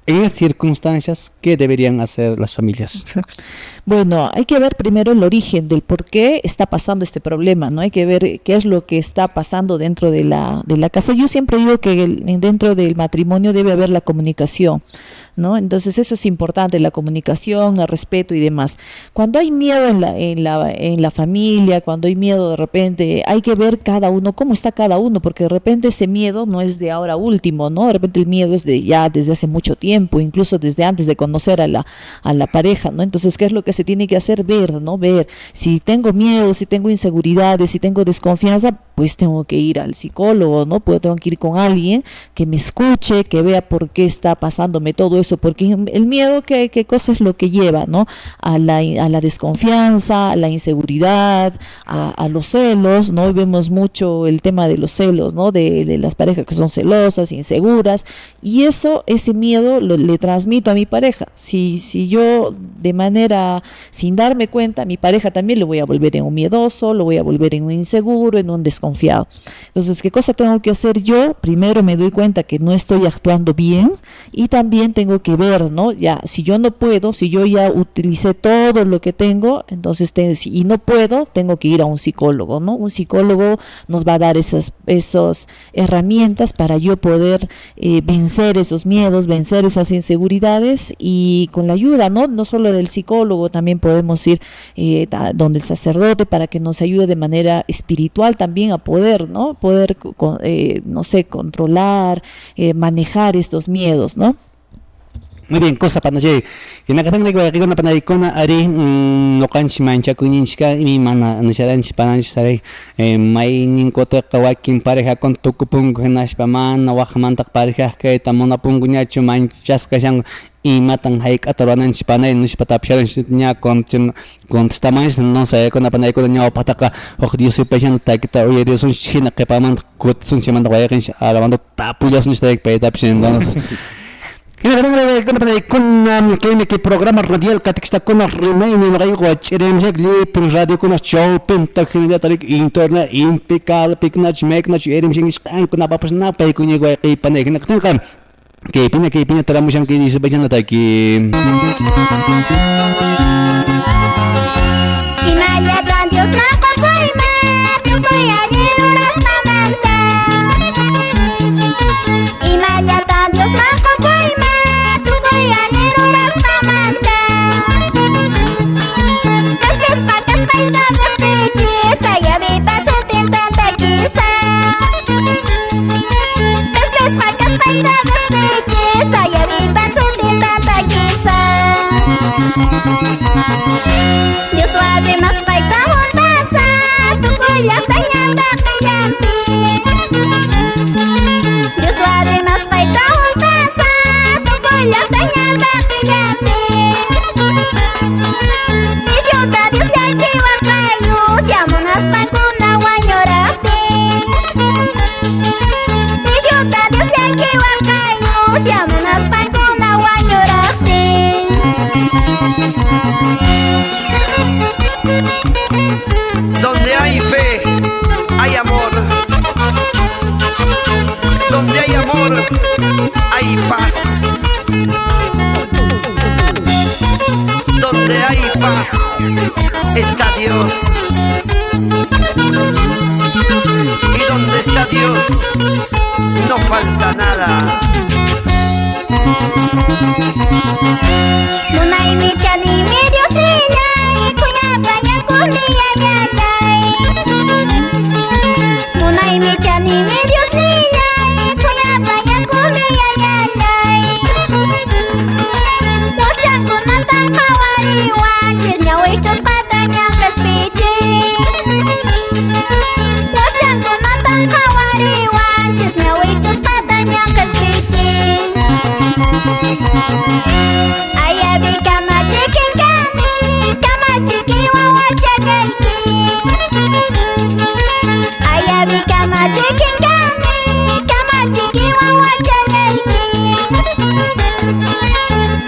esas circunstancias, ¿qué deberían hacer las familias? Bueno, hay que ver primero el origen del por qué está pasando este problema, ¿no? Hay que ver qué es lo que está pasando dentro de la casa. Yo siempre digo que dentro del matrimonio debe haber la comunicación, ¿no? Entonces eso es importante, la comunicación, el respeto y demás. Cuando hay miedo en la familia, cuando hay miedo de repente, hay que ver cada uno, cómo está cada uno, porque de repente ese miedo no es de ahora último, ¿no? De repente el miedo es desde hace mucho tiempo, incluso desde antes de conocer a la pareja, ¿no? Entonces, ¿qué es lo que se tiene que hacer? Ver, ¿no? Ver si tengo miedo, si tengo inseguridades, si tengo desconfianza, pues tengo que ir al psicólogo, ¿no? Tengo que ir con alguien que me escuche, que vea por qué está pasándome todo eso, porque el miedo, ¿qué cosa es lo que lleva, ¿no? A la desconfianza, a la inseguridad, a los celos, ¿no? Y vemos mucho el tema de los celos, ¿no? De las parejas que son celosas, inseguras, y ese miedo le transmito a mi pareja. Si yo de manera, sin darme cuenta, a mi pareja también le voy a volver en un miedoso, lo voy a volver en un inseguro, en un desconfiado. Entonces, ¿qué cosa tengo que hacer yo? Primero me doy cuenta que no estoy actuando bien y también tengo que ver, ¿no? Ya, si yo no puedo, si yo ya utilicé todo lo que tengo, entonces y no puedo, tengo que ir a un psicólogo, ¿no? Un psicólogo nos va a dar esas herramientas para yo poder vencer esos miedos, vencer esas inseguridades, y con la ayuda, no solo del psicólogo, también podemos ir donde el sacerdote para que nos ayude de manera espiritual también a poder, ¿no? Controlar, manejar estos miedos, ¿no? Muy bien, cosa para que nakatang nagwagi na panay ko na ari lokanchi mancha kuninchka mi mana nasharanchi pananchi saray may ninkoto kawakin pareja con tukupung henash paman wajmantak pareja que tamona punguñacho manchas kashang y matan haik atabananchi panay nish patapsharanchi nya con tamaños no sé con la panay ko nya pataka ok dios y pejan takita oye dios un china que paman kutsun chimanda wayakin alabando tapuyas nish taik petapshin entonces que programa radial que con los remaining radio con show pinta internet impecable picnach meknach con la papas na pe con que pina tenemos que dice vayan hasta aquí Dios la paita rasichi saya mi paso tintanta kisa Bes pakas paita rasichi saya mi paso tintanta kisa Dios warri mas paita huntasa tukuyak tanyanda kayampi Dios warri mas paita huntasa tukuyak tanyanda kayampi Isyuta Dios laki wakayu siamunas pakuna wanyorapti Isyuta Dios laki wakayu siamunas pakuna wanyorapti Donde hay fe, hay amor. Donde hay amor, hay paz. Donde hay paz, está Dios. Y donde está Dios, no falta nada. Munay mi chani mi Dios nilay kuya paya kumiya yalay Munay mi chani mi Dios nilay kuya paya kumiya yalay Muchang kunantang kawariwan chinyawichos patanyang kaspichi Muchang kunantang kawariwan chinyawichos patanyang kaspichi Ayabi kama chicken kani, kama chiki wawa chagayki Ayabi kama chicken kani, kama chiki wawa chagayki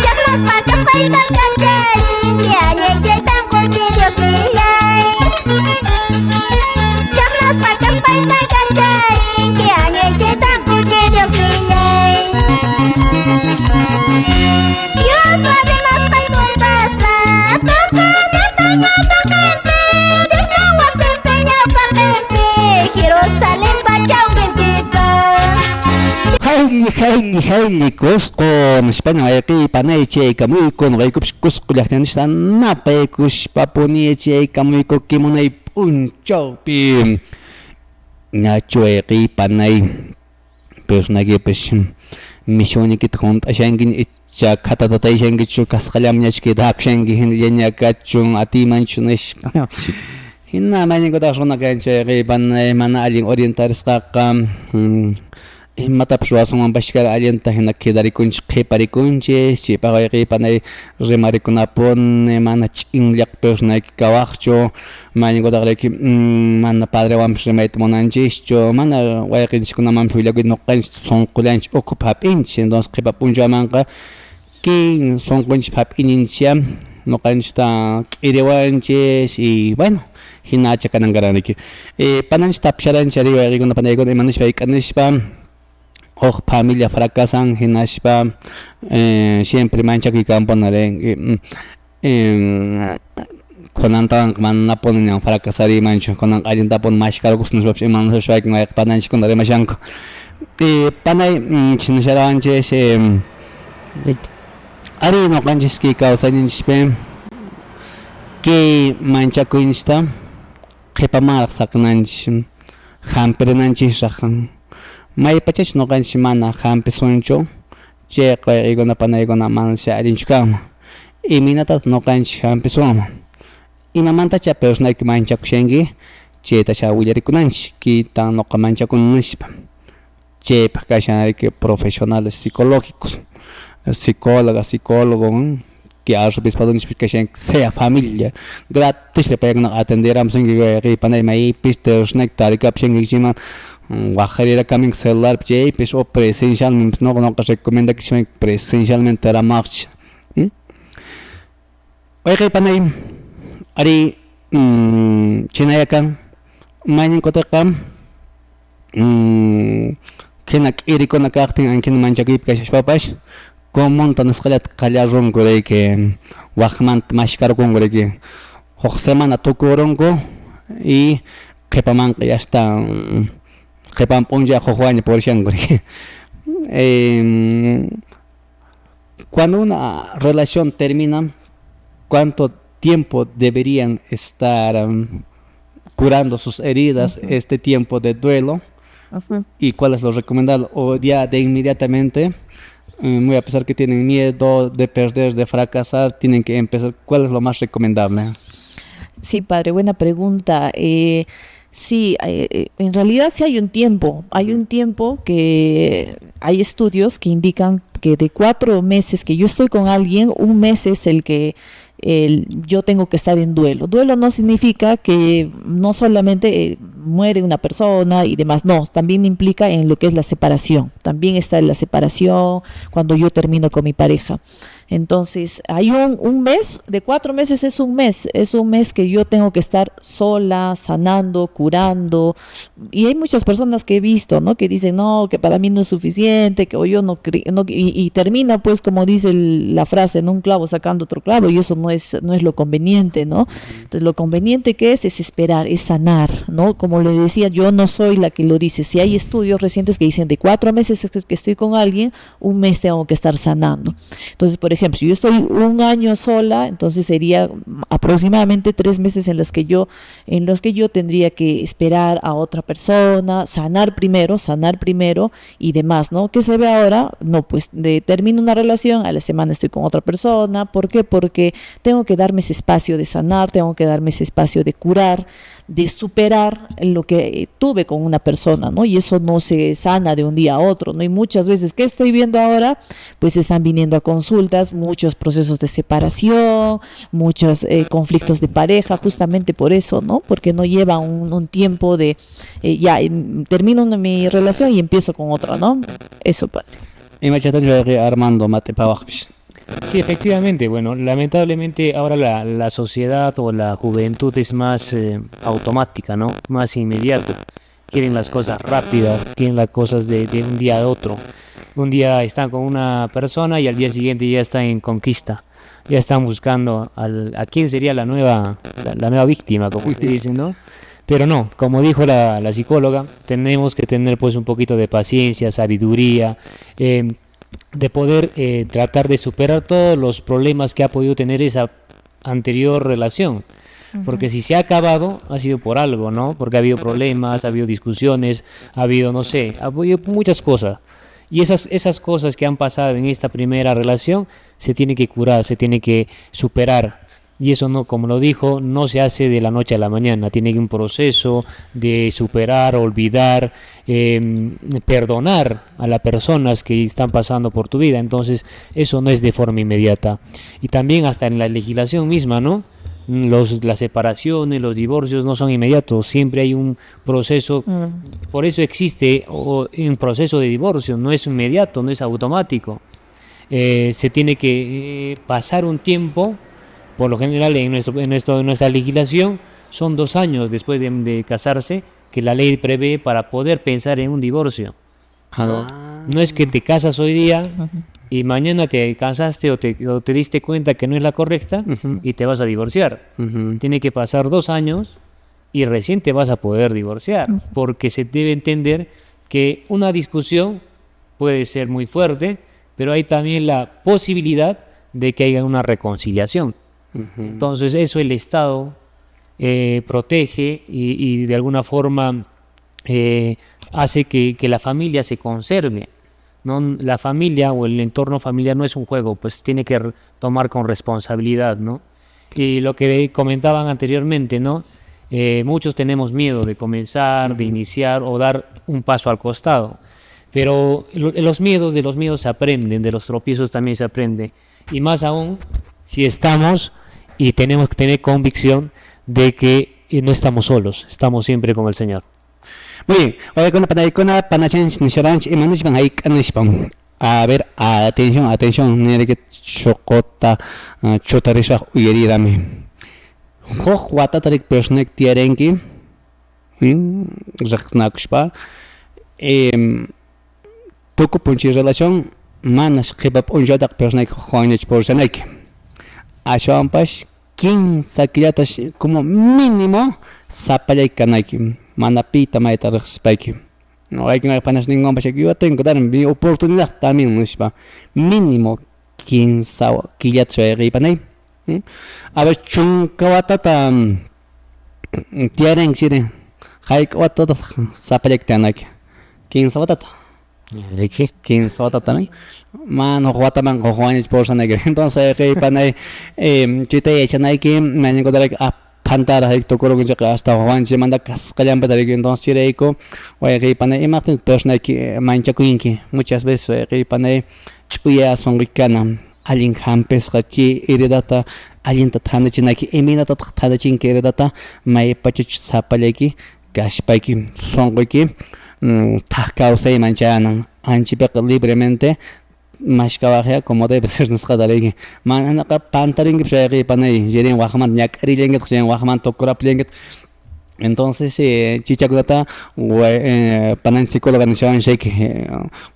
Chaknas pakas paitang kancharin, kianyay chaytang kuki Dios nilay Chaknas pakas paitang kancharin, kianyay chaytang kuki Dios nilay Dios warri mas paikuntasa Tukana tanya pakempe Dios nawas empeña pakempe Jerusalem pachau gentita Hayli kuskon España wayqi panay chay kamuykun waykupish kuskullaqtanisqa napaykush papuni chay kamuyku kimunay p'unchawpi ñachu wayqi panay personakipish misionikita junt'ashanki icha khatatatayshankichu kasqallam ñachkita hakshanki hinalla ñakachun atimanchu nishpa hina mayninkutaq runa kanchik wayqi panay mana allin orientarisqaqa imatapish ruwasunman pashkar allinta hina quedarikunchik qhiparikunchik chaypaq wayqi panay rimarikunapun mana ch'inllaqpish runayki kawaqchu mayninkutaqrayki mana padrewanpish rimayta munanchikchu mana wayqinchikkunamanpish willakuyta ñuqanchik sunqullanchik ukup hap'inchik entonces qhipa punchamanqa kin sunqunchik hap'ininchikya ñuqanchikta k'iriwanchik y bueno hina achakanankaranriki pananchik tapisharanchik ari wayqikuna panaykuna imanishpa hayk'anishpa huk familia fracasan hinashpa siempre manchakuykanpunarinki kunantawan manapuni ñan fracasarimanchu kunan allintapuni mashkarkus nispapish imanaspash waykin wayqa pananchikkuna rimashanku panay chinasharawanchik ari ñuqanchik kawsaninchikpi kay manchakuynichta qhipamaraq saqnanchik hampirinanchikraq maypachach ñuqanchik mana hampisunchu chay wayqikuna panaykuna manashi allinchu kanman iminatataq ñuqanchik hampisunman imamantacha personayki manchakushanki chaytasha willarikunanchik kitan ñuqa manchakuni nishpa chaypaq kashanriki profesionales psicológicos psicóloga psicólogo que arzobispado kashanki sea familia gratis paykunaqa atenderamsunki wayqi panay maypish tershnayki tarikapshankichikman wajarira kamin celular chaypish o presencialmente ñuqa recomendakishmanki presencialmente ramaqchik wayqi panay ari chinayakan mayninkutaqa kina k'irikuna kaqtin ankina manchakuypi kashashpapash comunta nisqallata qallarunkurayki waqmanta mashkarkunkurayki huk semana tukurunku y qhipamanqa yasta qhipan p'unchaw huk waña purishankurayki cuando una relación termina, ¿cuánto tiempo deberían estar curando sus heridas, este tiempo de duelo, Ujú. y cuál es lo recomendable, o ya de inmediatamente, muy a pesar que tienen miedo de perder, de fracasar, tienen que empezar, ¿cuál es lo más recomendable? Sí, padre, buena pregunta. Sí, en realidad sí hay un tiempo que hay estudios que indican que de 4 meses que yo estoy con alguien, un mes es el que yo tengo que estar en duelo. Duelo no significa que no solamente muere una persona y demás, no, también implica en lo que es la separación. También está en la separación cuando yo termino con mi pareja. Entonces, hay un mes, de 4 meses es un mes que yo tengo que estar sola, sanando, curando. Y hay muchas personas que he visto, ¿no? Que dicen, no, que para mí no es suficiente, que o yo y termina, pues, como dice la frase, en un clavo sacando otro clavo, y eso no es lo conveniente, ¿no? Entonces, lo conveniente que es esperar, es sanar, ¿no? Como le decía, yo no soy la que lo dice. Si hay estudios recientes que dicen, de 4 meses que estoy con alguien, un mes tengo que estar sanando. Entonces, por ejemplo, si yo estoy un año sola, entonces sería aproximadamente 3 meses en los que yo tendría que esperar a otra persona, sanar primero y demás, ¿no? ¿Qué se ve ahora? No, pues termino una relación, a la semana estoy con otra persona. ¿Por qué? Porque tengo que darme ese espacio de sanar, tengo que darme ese espacio de curar, de superar lo que tuve con una persona, ¿no? Y eso no se sana de un día a otro, ¿no? Y muchas veces, ¿qué estoy viendo ahora? Pues están viniendo a consultas muchos procesos de separación, muchos conflictos de pareja, justamente por eso, ¿no? Porque no lleva un tiempo de, termino mi relación y empiezo con otra, ¿no? Eso, padre. Armando Mate Pavachis. Sí, efectivamente. Bueno, lamentablemente ahora la sociedad o la juventud es más automática, ¿no? Más inmediato. Quieren las cosas rápidas, quieren las cosas de un día a otro. Un día están con una persona y al día siguiente ya están en conquista. Ya están buscando a quién sería la nueva víctima, como dicen, ¿no? Pero no, como dijo la psicóloga, tenemos que tener pues un poquito de paciencia, sabiduría, de poder tratar de superar todos los problemas que ha podido tener esa anterior relación. Porque si se ha acabado, ha sido por algo, ¿no? Porque ha habido problemas, ha habido discusiones, ha habido, no sé, ha habido muchas cosas. Y esas cosas que han pasado en esta primera relación se tiene que curar, se tiene que superar. Y eso, no, como lo dijo, no se hace de la noche a la mañana. Tiene un proceso de superar, olvidar, perdonar a las personas que están pasando por tu vida. Entonces, eso no es de forma inmediata. Y también hasta en la legislación misma, ¿no? Las separaciones, los divorcios no son inmediatos, siempre hay un proceso, por eso existe un proceso de divorcio, no es inmediato, no es automático. Se tiene que pasar un tiempo, por lo general en nuestra legislación son 2 años después de casarse que la ley prevé para poder pensar en un divorcio. No es que te casas hoy día y mañana te casaste o te diste cuenta que no es la correcta y te vas a divorciar. Tiene que pasar 2 años y recién te vas a poder divorciar, porque se debe entender que una discusión puede ser muy fuerte, pero hay también la posibilidad de que haya una reconciliación. Entonces eso el Estado protege y de alguna forma hace que la familia se conserve, ¿no? La familia o el entorno familiar no es un juego, pues tiene que tomar con responsabilidad, ¿no? Y lo que comentaban anteriormente, ¿no? Muchos tenemos miedo de comenzar, de iniciar o dar un paso al costado, pero de los miedos se aprenden, de los tropiezos también se aprende, y más aún si estamos y tenemos que tener convicción de que no estamos solos, estamos siempre con el Señor. Muy bien, hoy con la pantalla panachanch nisharanch y manich van ahí canishpam. A ver, atención, ni que chocota chotarisha uyeridami. Hoch wata tarik persnek tiarenki. Rakhnakushpa. Toko punchi relación manas khibab unjadak persnek khoinech porsanek. Ashampash 15 kilatas como mínimo sapalay kanaki. Manapita maita respeki. No hay que me panas ningún pache que yo tengo que dar mi oportunidad también, ¿no es? Mínimo 15 kilatas de ripanay. A ver, chunkawatata tiaren chire. Haik watata sapalek tanaki. 15 watata. Ricky. 15 watata también. Mano wataman ko Juanes por sanegre. Entonces que panay chite echanay que me encontré a pantara hecto coro que hasta Juan se manda cascayan para que entonces chireiko oye que panay imagen persona que mancha kuinki muchas veces que panay chuya sonricana alguien hampes hachi iridata alguien tatana chinaki emina tatana chinki iridata mai pachich sapaleki gashpaki sonriki tahkausay manchanan anchipek libremente mashkawaja como debe ser nos qadarigi man anaqa pantaring shayqi panay jerin waqman ñak'ari lenget jerin waqman tokurap lenget. Entonces chichakunata panan psicóloga nishawan shayki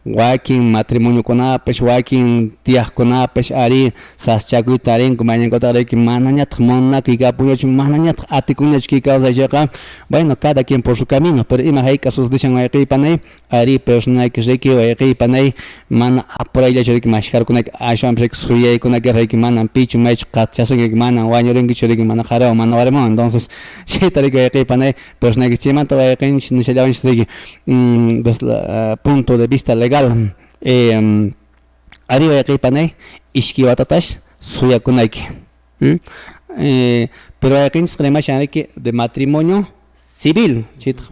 wakin matrimonio kunapish wakin tiaq kunapish ari saschakuyta arinku mañankutaqriki mana ñataq munaki kapuñachu mana ñataq atikuñachki kawsaychaqa bueno cada quien por su camino pero ima hay casos dishan wayqi panay ari personayki riki wayqi panay mana apurayllachu riki mashkarkunaki ashwan riki suyaykunaki riki mana pichu maychu qatchasunki mana wañurinkichu riki mana qaraw mana warman entonces chayta riki wayqi panay personayki chaymanta wayqinchik nishallawanchik riki desde el punto de vista legal ari wayqi panay ishki watatash suyakunayki pero wayqinchik rimashanriki de matrimonio civil,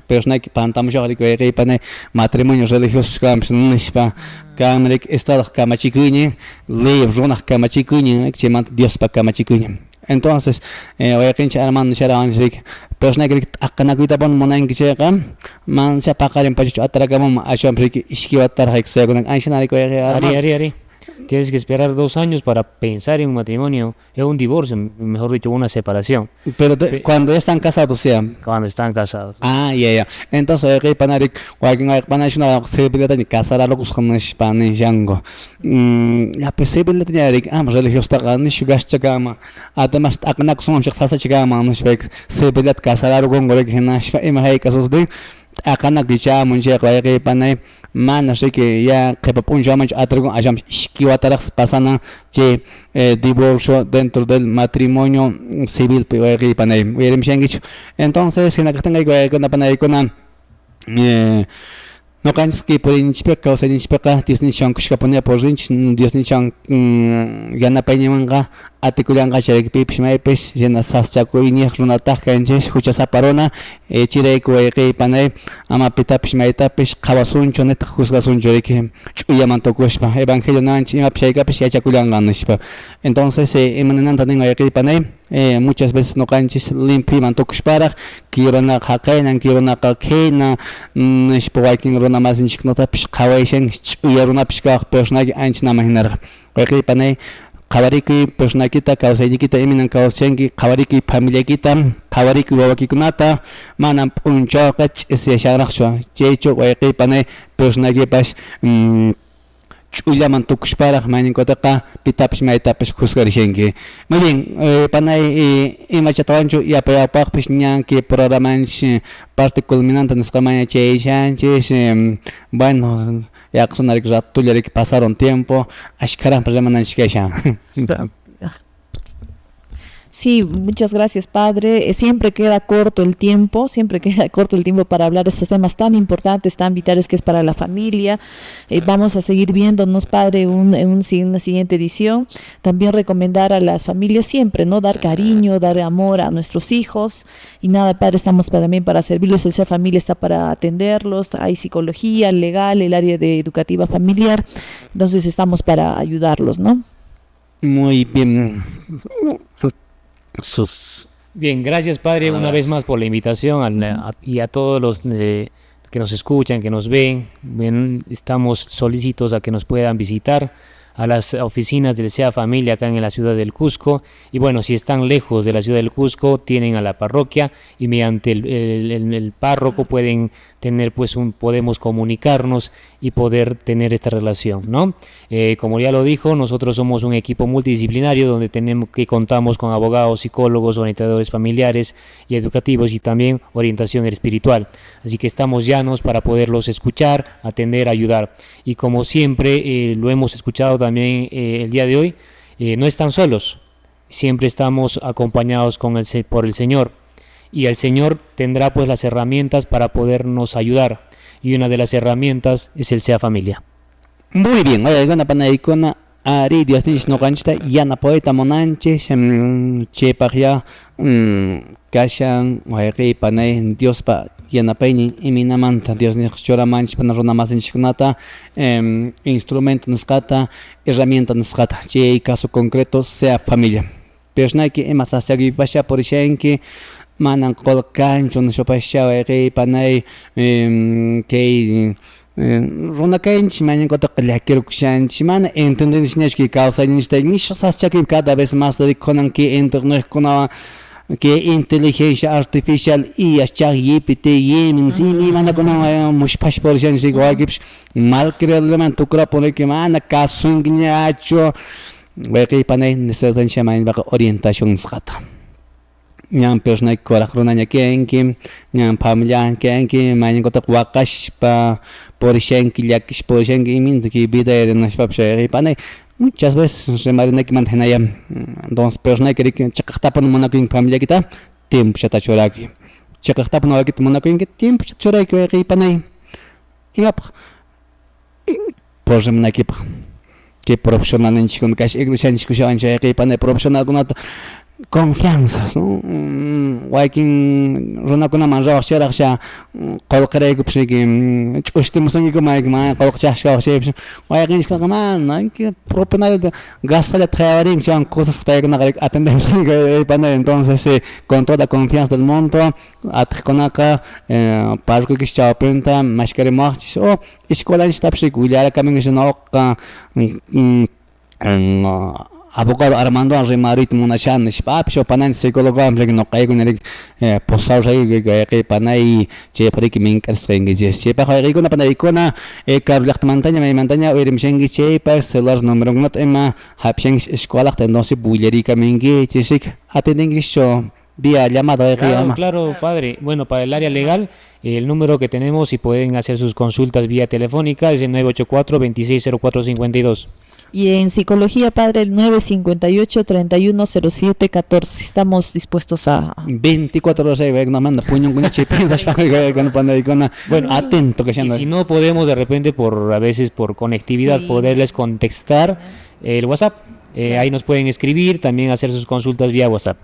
persona que pantamusha que pane matrimonio religioso camps nispa camrik estado camachikuñe ley zonas camachikuñe que llama Dios pa camachikuñe. Entonces voy a quinchar hermano sharawan rik persona que akanakuita pon monan que llega man se pagar en pacho atragamos a shambrik iskiwatar hek segundo anshanari Ari. Tienes que esperar 2 años para pensar en un matrimonio, es un divorcio, mejor dicho, una separación. Pero cuando ya están casados, sea. Cuando están casados. Ah, ya. Entonces, hay panarik, hay panashuna posibilidad de casar a los jóvenes panishango. La posibilidad de religiosa tagani shugashchagama. Además, aknak son shaksa chagama, no shbek, posibilidad de casar a los gongorek hinashpa, imahai casos de akana gicha munche qayqi panay mana shiki ya qepapun shamanch atragon asham ishkiwataras pasana che divorcio dentro del matrimonio civil qayqi panay yerim shangichu. Entonces sinakatanga qayqi panay kuna no kanski por inchpeka o sea inchpeka tisnichan kushkapone por disnichan yana pañamanga atikulanga chaypi pishmaypish yana saschakuini runata kanjesh huchasa parona chirayku wayqi panay ama pitapish maytapish qawasuncho neta juzgasuncho riki chuyaman tokushpa evangelio nanchi ima pishaykapish yachakulanga nishpa. Entonces imanananta nin wayqi panay muchas veces no canchis limpiman tokushparaq kirona haqaynan kirona qakayna nishpa waykin runa mas nishknotapish qawayshan chuyarunapish kaq personaje anchina mahinarqa wayqi panay qawariki personakita kawsaynikita iminan kawsyanki qawariki familiakita qawariki wawakikunata mana p'unchawqa ch'isyashanraqchu chaychu wayqi panay personakipash chullaman tukushparaq mayninkotaqa pitapish maytapish juzgarishanki. Muy bien, panay imachatawanchu yapayapaqpish ñanki programanchik parte culminante nisqamaya chayshanchik bueno yaqsunarik ratullariki pasaron tiempo ashkaran remananchikashan. Sí, muchas gracias, padre. Siempre queda corto el tiempo, para hablar de estos temas tan importantes, tan vitales que es para la familia. Vamos a seguir viéndonos, padre, en una siguiente edición. También recomendar a las familias siempre, ¿no? Dar cariño, dar amor a nuestros hijos. Y nada, padre, estamos también para servirlos. El Ser Familia está para atenderlos. Hay psicología, legal, el área de educativa familiar. Entonces estamos para ayudarlos, ¿no? Muy bien. Bien, gracias padre una vez más por la invitación y a todos los que nos escuchan, que nos ven. Bien, estamos solícitos a que nos puedan visitar a las oficinas del SEA Familia acá en la ciudad del Cusco. Y bueno, si están lejos de la ciudad del Cusco, tienen a la parroquia y mediante el párroco pueden tener podemos comunicarnos y poder tener esta relación, ¿no? Como ya lo dijo, nosotros somos un equipo multidisciplinario donde contamos con abogados, psicólogos, orientadores familiares y educativos y también orientación espiritual. Así que estamos llanos para poderlos escuchar, atender, ayudar. Y como siempre lo hemos escuchado también el día de hoy, no están solos. siempre estamos acompañados por el Señor, y el Señor tendrá pues las herramientas para podernos ayudar, y una de las herramientas es el Sea Familia. Muy bien, oye, gana panaikona ari Dios nish no ganchita yana poeta monanche chepagya kashan oye panay Dios pa yana paini iminamanta Dios nish chora manch pana rona masinchkunata instrumento nisqata herramienta nisqata che caso concreto Sea Familia persnaki emasasagi pasha por shenki manan kolkancho nishopasha oye panay que Runa kainchi mañana kota quiero kushanchi mana entender que causa nicho saschakim cada vez más reconan que internet con que inteligencia artificial y hasta GPT yemin si mi mana con mushpash por gente igual que mal creerle tu creo poner que mana caso ingniacho ve panay necesitan chamar bajo orientación skata Nyam persona korachrona kenki nyam familia kenki mañana kota wakash pa por shenki yakish por shenki min que vida era nas papshe panay muchas veces se marina que mantenaya dos personas que chakta pan monakin familia kita tiempo chata choraki chakta pan wakit monakin que tiempo choraki que panay imap por semana que profesional en chikon cash iglesia en chikushon que panay profesional con confianzas, ¿no? Wakin runa kuna manjao xeraxia qalqray kupshiki chushtimusangi kuma qalqchashka xebsh wakin shkama nanki propenal gastar trabajar son cosas para que atendemos para entonces con toda confianza del mundo atkonaka para que chao penta más queremos o escuela está pshik willara camino no abogado Armando Arremarit Munachan, Spapsho, Panan, Psychologa, no Kaigun, Posauja, Panay, Cheprik, Minkers, Chepa, Rigona Panaicona, Carlacht Montaña, Montaña, Erimshengi, Chepa, Sellers, Number Not Emma, Hapshengs, Escola, no se bullerica Mingi, Chesik, attending show. Vía llamada claro, padre. Bueno, para el área legal, el número que tenemos y pueden hacer sus consultas vía telefónica es el 984-260452. Y en psicología, padre, el 958-3107-14. Estamos dispuestos a 24 horas no manda puño con piensas bueno, atento que si no podemos de repente a veces por conectividad poderles contestar el WhatsApp, ahí nos pueden escribir, también hacer sus consultas vía WhatsApp.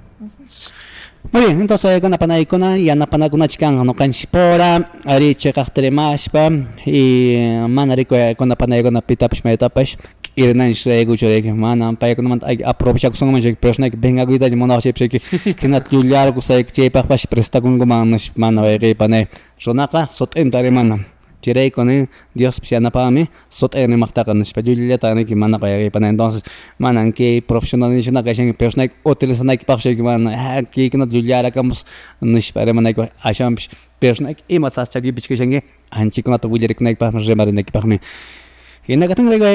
Muy bien, entonces con la panaicona y ana panacuna chican no canchipora, ari checachtremashpa y manarico con la panaicona pitapish metapish irnan shego chorek manan paicona hay aprovechar con manche persona que venga cuidar de mona chepse que na tullar ko sai chepa pash presta con gomanas manave pane sonaka sot entare mana Chirei con Dios psiana para mí, sot en machtakan español tan que mana kaya para entonces manan que profesional ni na que persona utilizan que para que man que no juliara campos no espera mana que acham persona y más hasta que bisque anchi con tu juliara que para remar en que para mí y na katang lego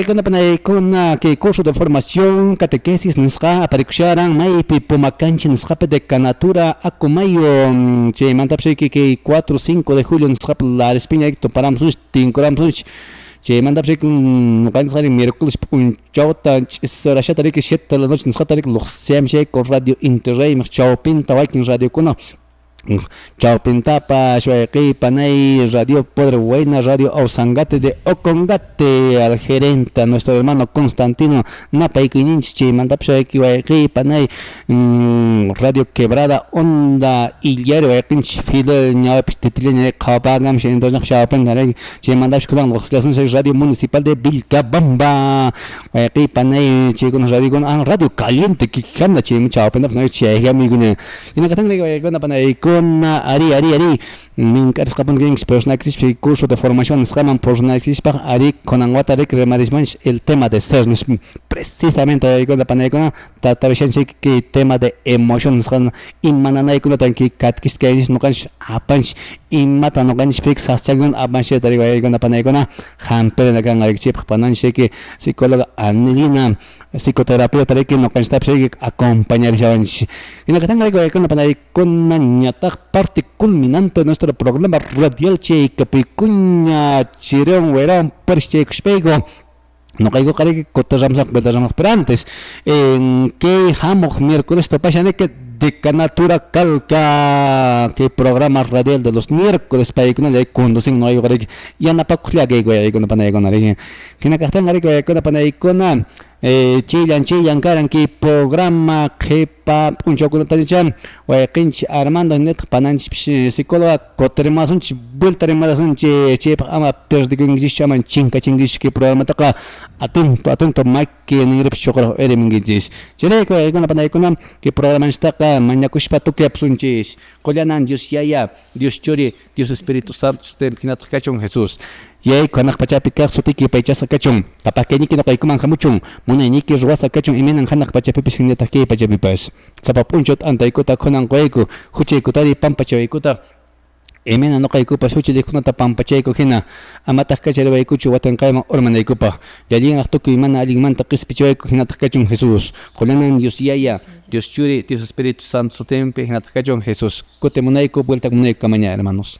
con que curso de formación catequesis nisqa aparikusharan mai pipomacanchi nisqa de canatura akumayo che mantapse que 4-5 de julio nisqa la espina que paramos tincoramos che mantapse con cansari miércoles un chauta sera shatari que 7 de la noche nisqa tarik los semche con radio interrey chau pinta walking radio kuno Chao Pintapa, Shuequi, Panay, Radio Poder Buena, Radio Ausangate de Ocongate, al gerente, nuestro hermano Constantino, Napa y Quininchi, Mandap Shuequi, Panay, Radio Quebrada, Onda, Illero, Equinch, Fidel, Ñapistitlin, Kabagam, Shendos, Chao Pentarek, Mandap Shuequi, los Radio Municipal de Vilcabamba, Panay, Chicos, Radio Caliente, Kikanda, Chao Pentarek, Che, Amigune, y no que Panay, con ari min karsqapan games personajes curso de formación escaman personajes para ari con anguata el tema de ser precisamente con la panecona tatavichan que tema de emotions kan immananay con tan que katkis que no kan apanch immata no kan speak sasagun abanche tari con la panecona hamper na kan ari chip panan que psicóloga anilina psicoterapeuta tari que no kan stap acompañar javanch y no que tenga con la panecona parte culminante de nuestro programa radial che capicuña chirón verán perche expego no caigo que cotarramos pero antes en que hamog miércoles to pasane que de Canatura calca que programa radial de los miércoles para que no le conducen no hay que ya na pa kulia que güey con panay con ari que na castan ari con panay con chillan karan que programa que pa un chocolate tan chan o quinch armando net pananch psicóloga cotermas un vuelta más un che ama perdi que inglés chaman chinka chingish que programa taca atento que ni rep chocolate eremingish chele con panay con que programa está mañana kushpatu que absunchis colanan Dios ya Dios chori Dios Espíritu Santo te kinat kachon Jesús yay kanak pachapi ka sutiki paichasa kachon kapakeni kino kay kuman hamuchon munay ki ruwasa kachon iminan hanak pachapi pisineta ke pachapi pas sapapunchot antay ko ta khonan koyko huche ko tari pampachay ko ta imena no kay ko pa huche de kunata pampachay ko hina amatak kachari way kuchu watan kayma ormanay ko pa yali nakto ko imana aligman ta qispichay ko hina kachon Jesús kolanan Dios yaya Dios churi Dios Espíritu Santo tempe hina kachon Jesús kote munay ko vuelta munay kamanya hermanos.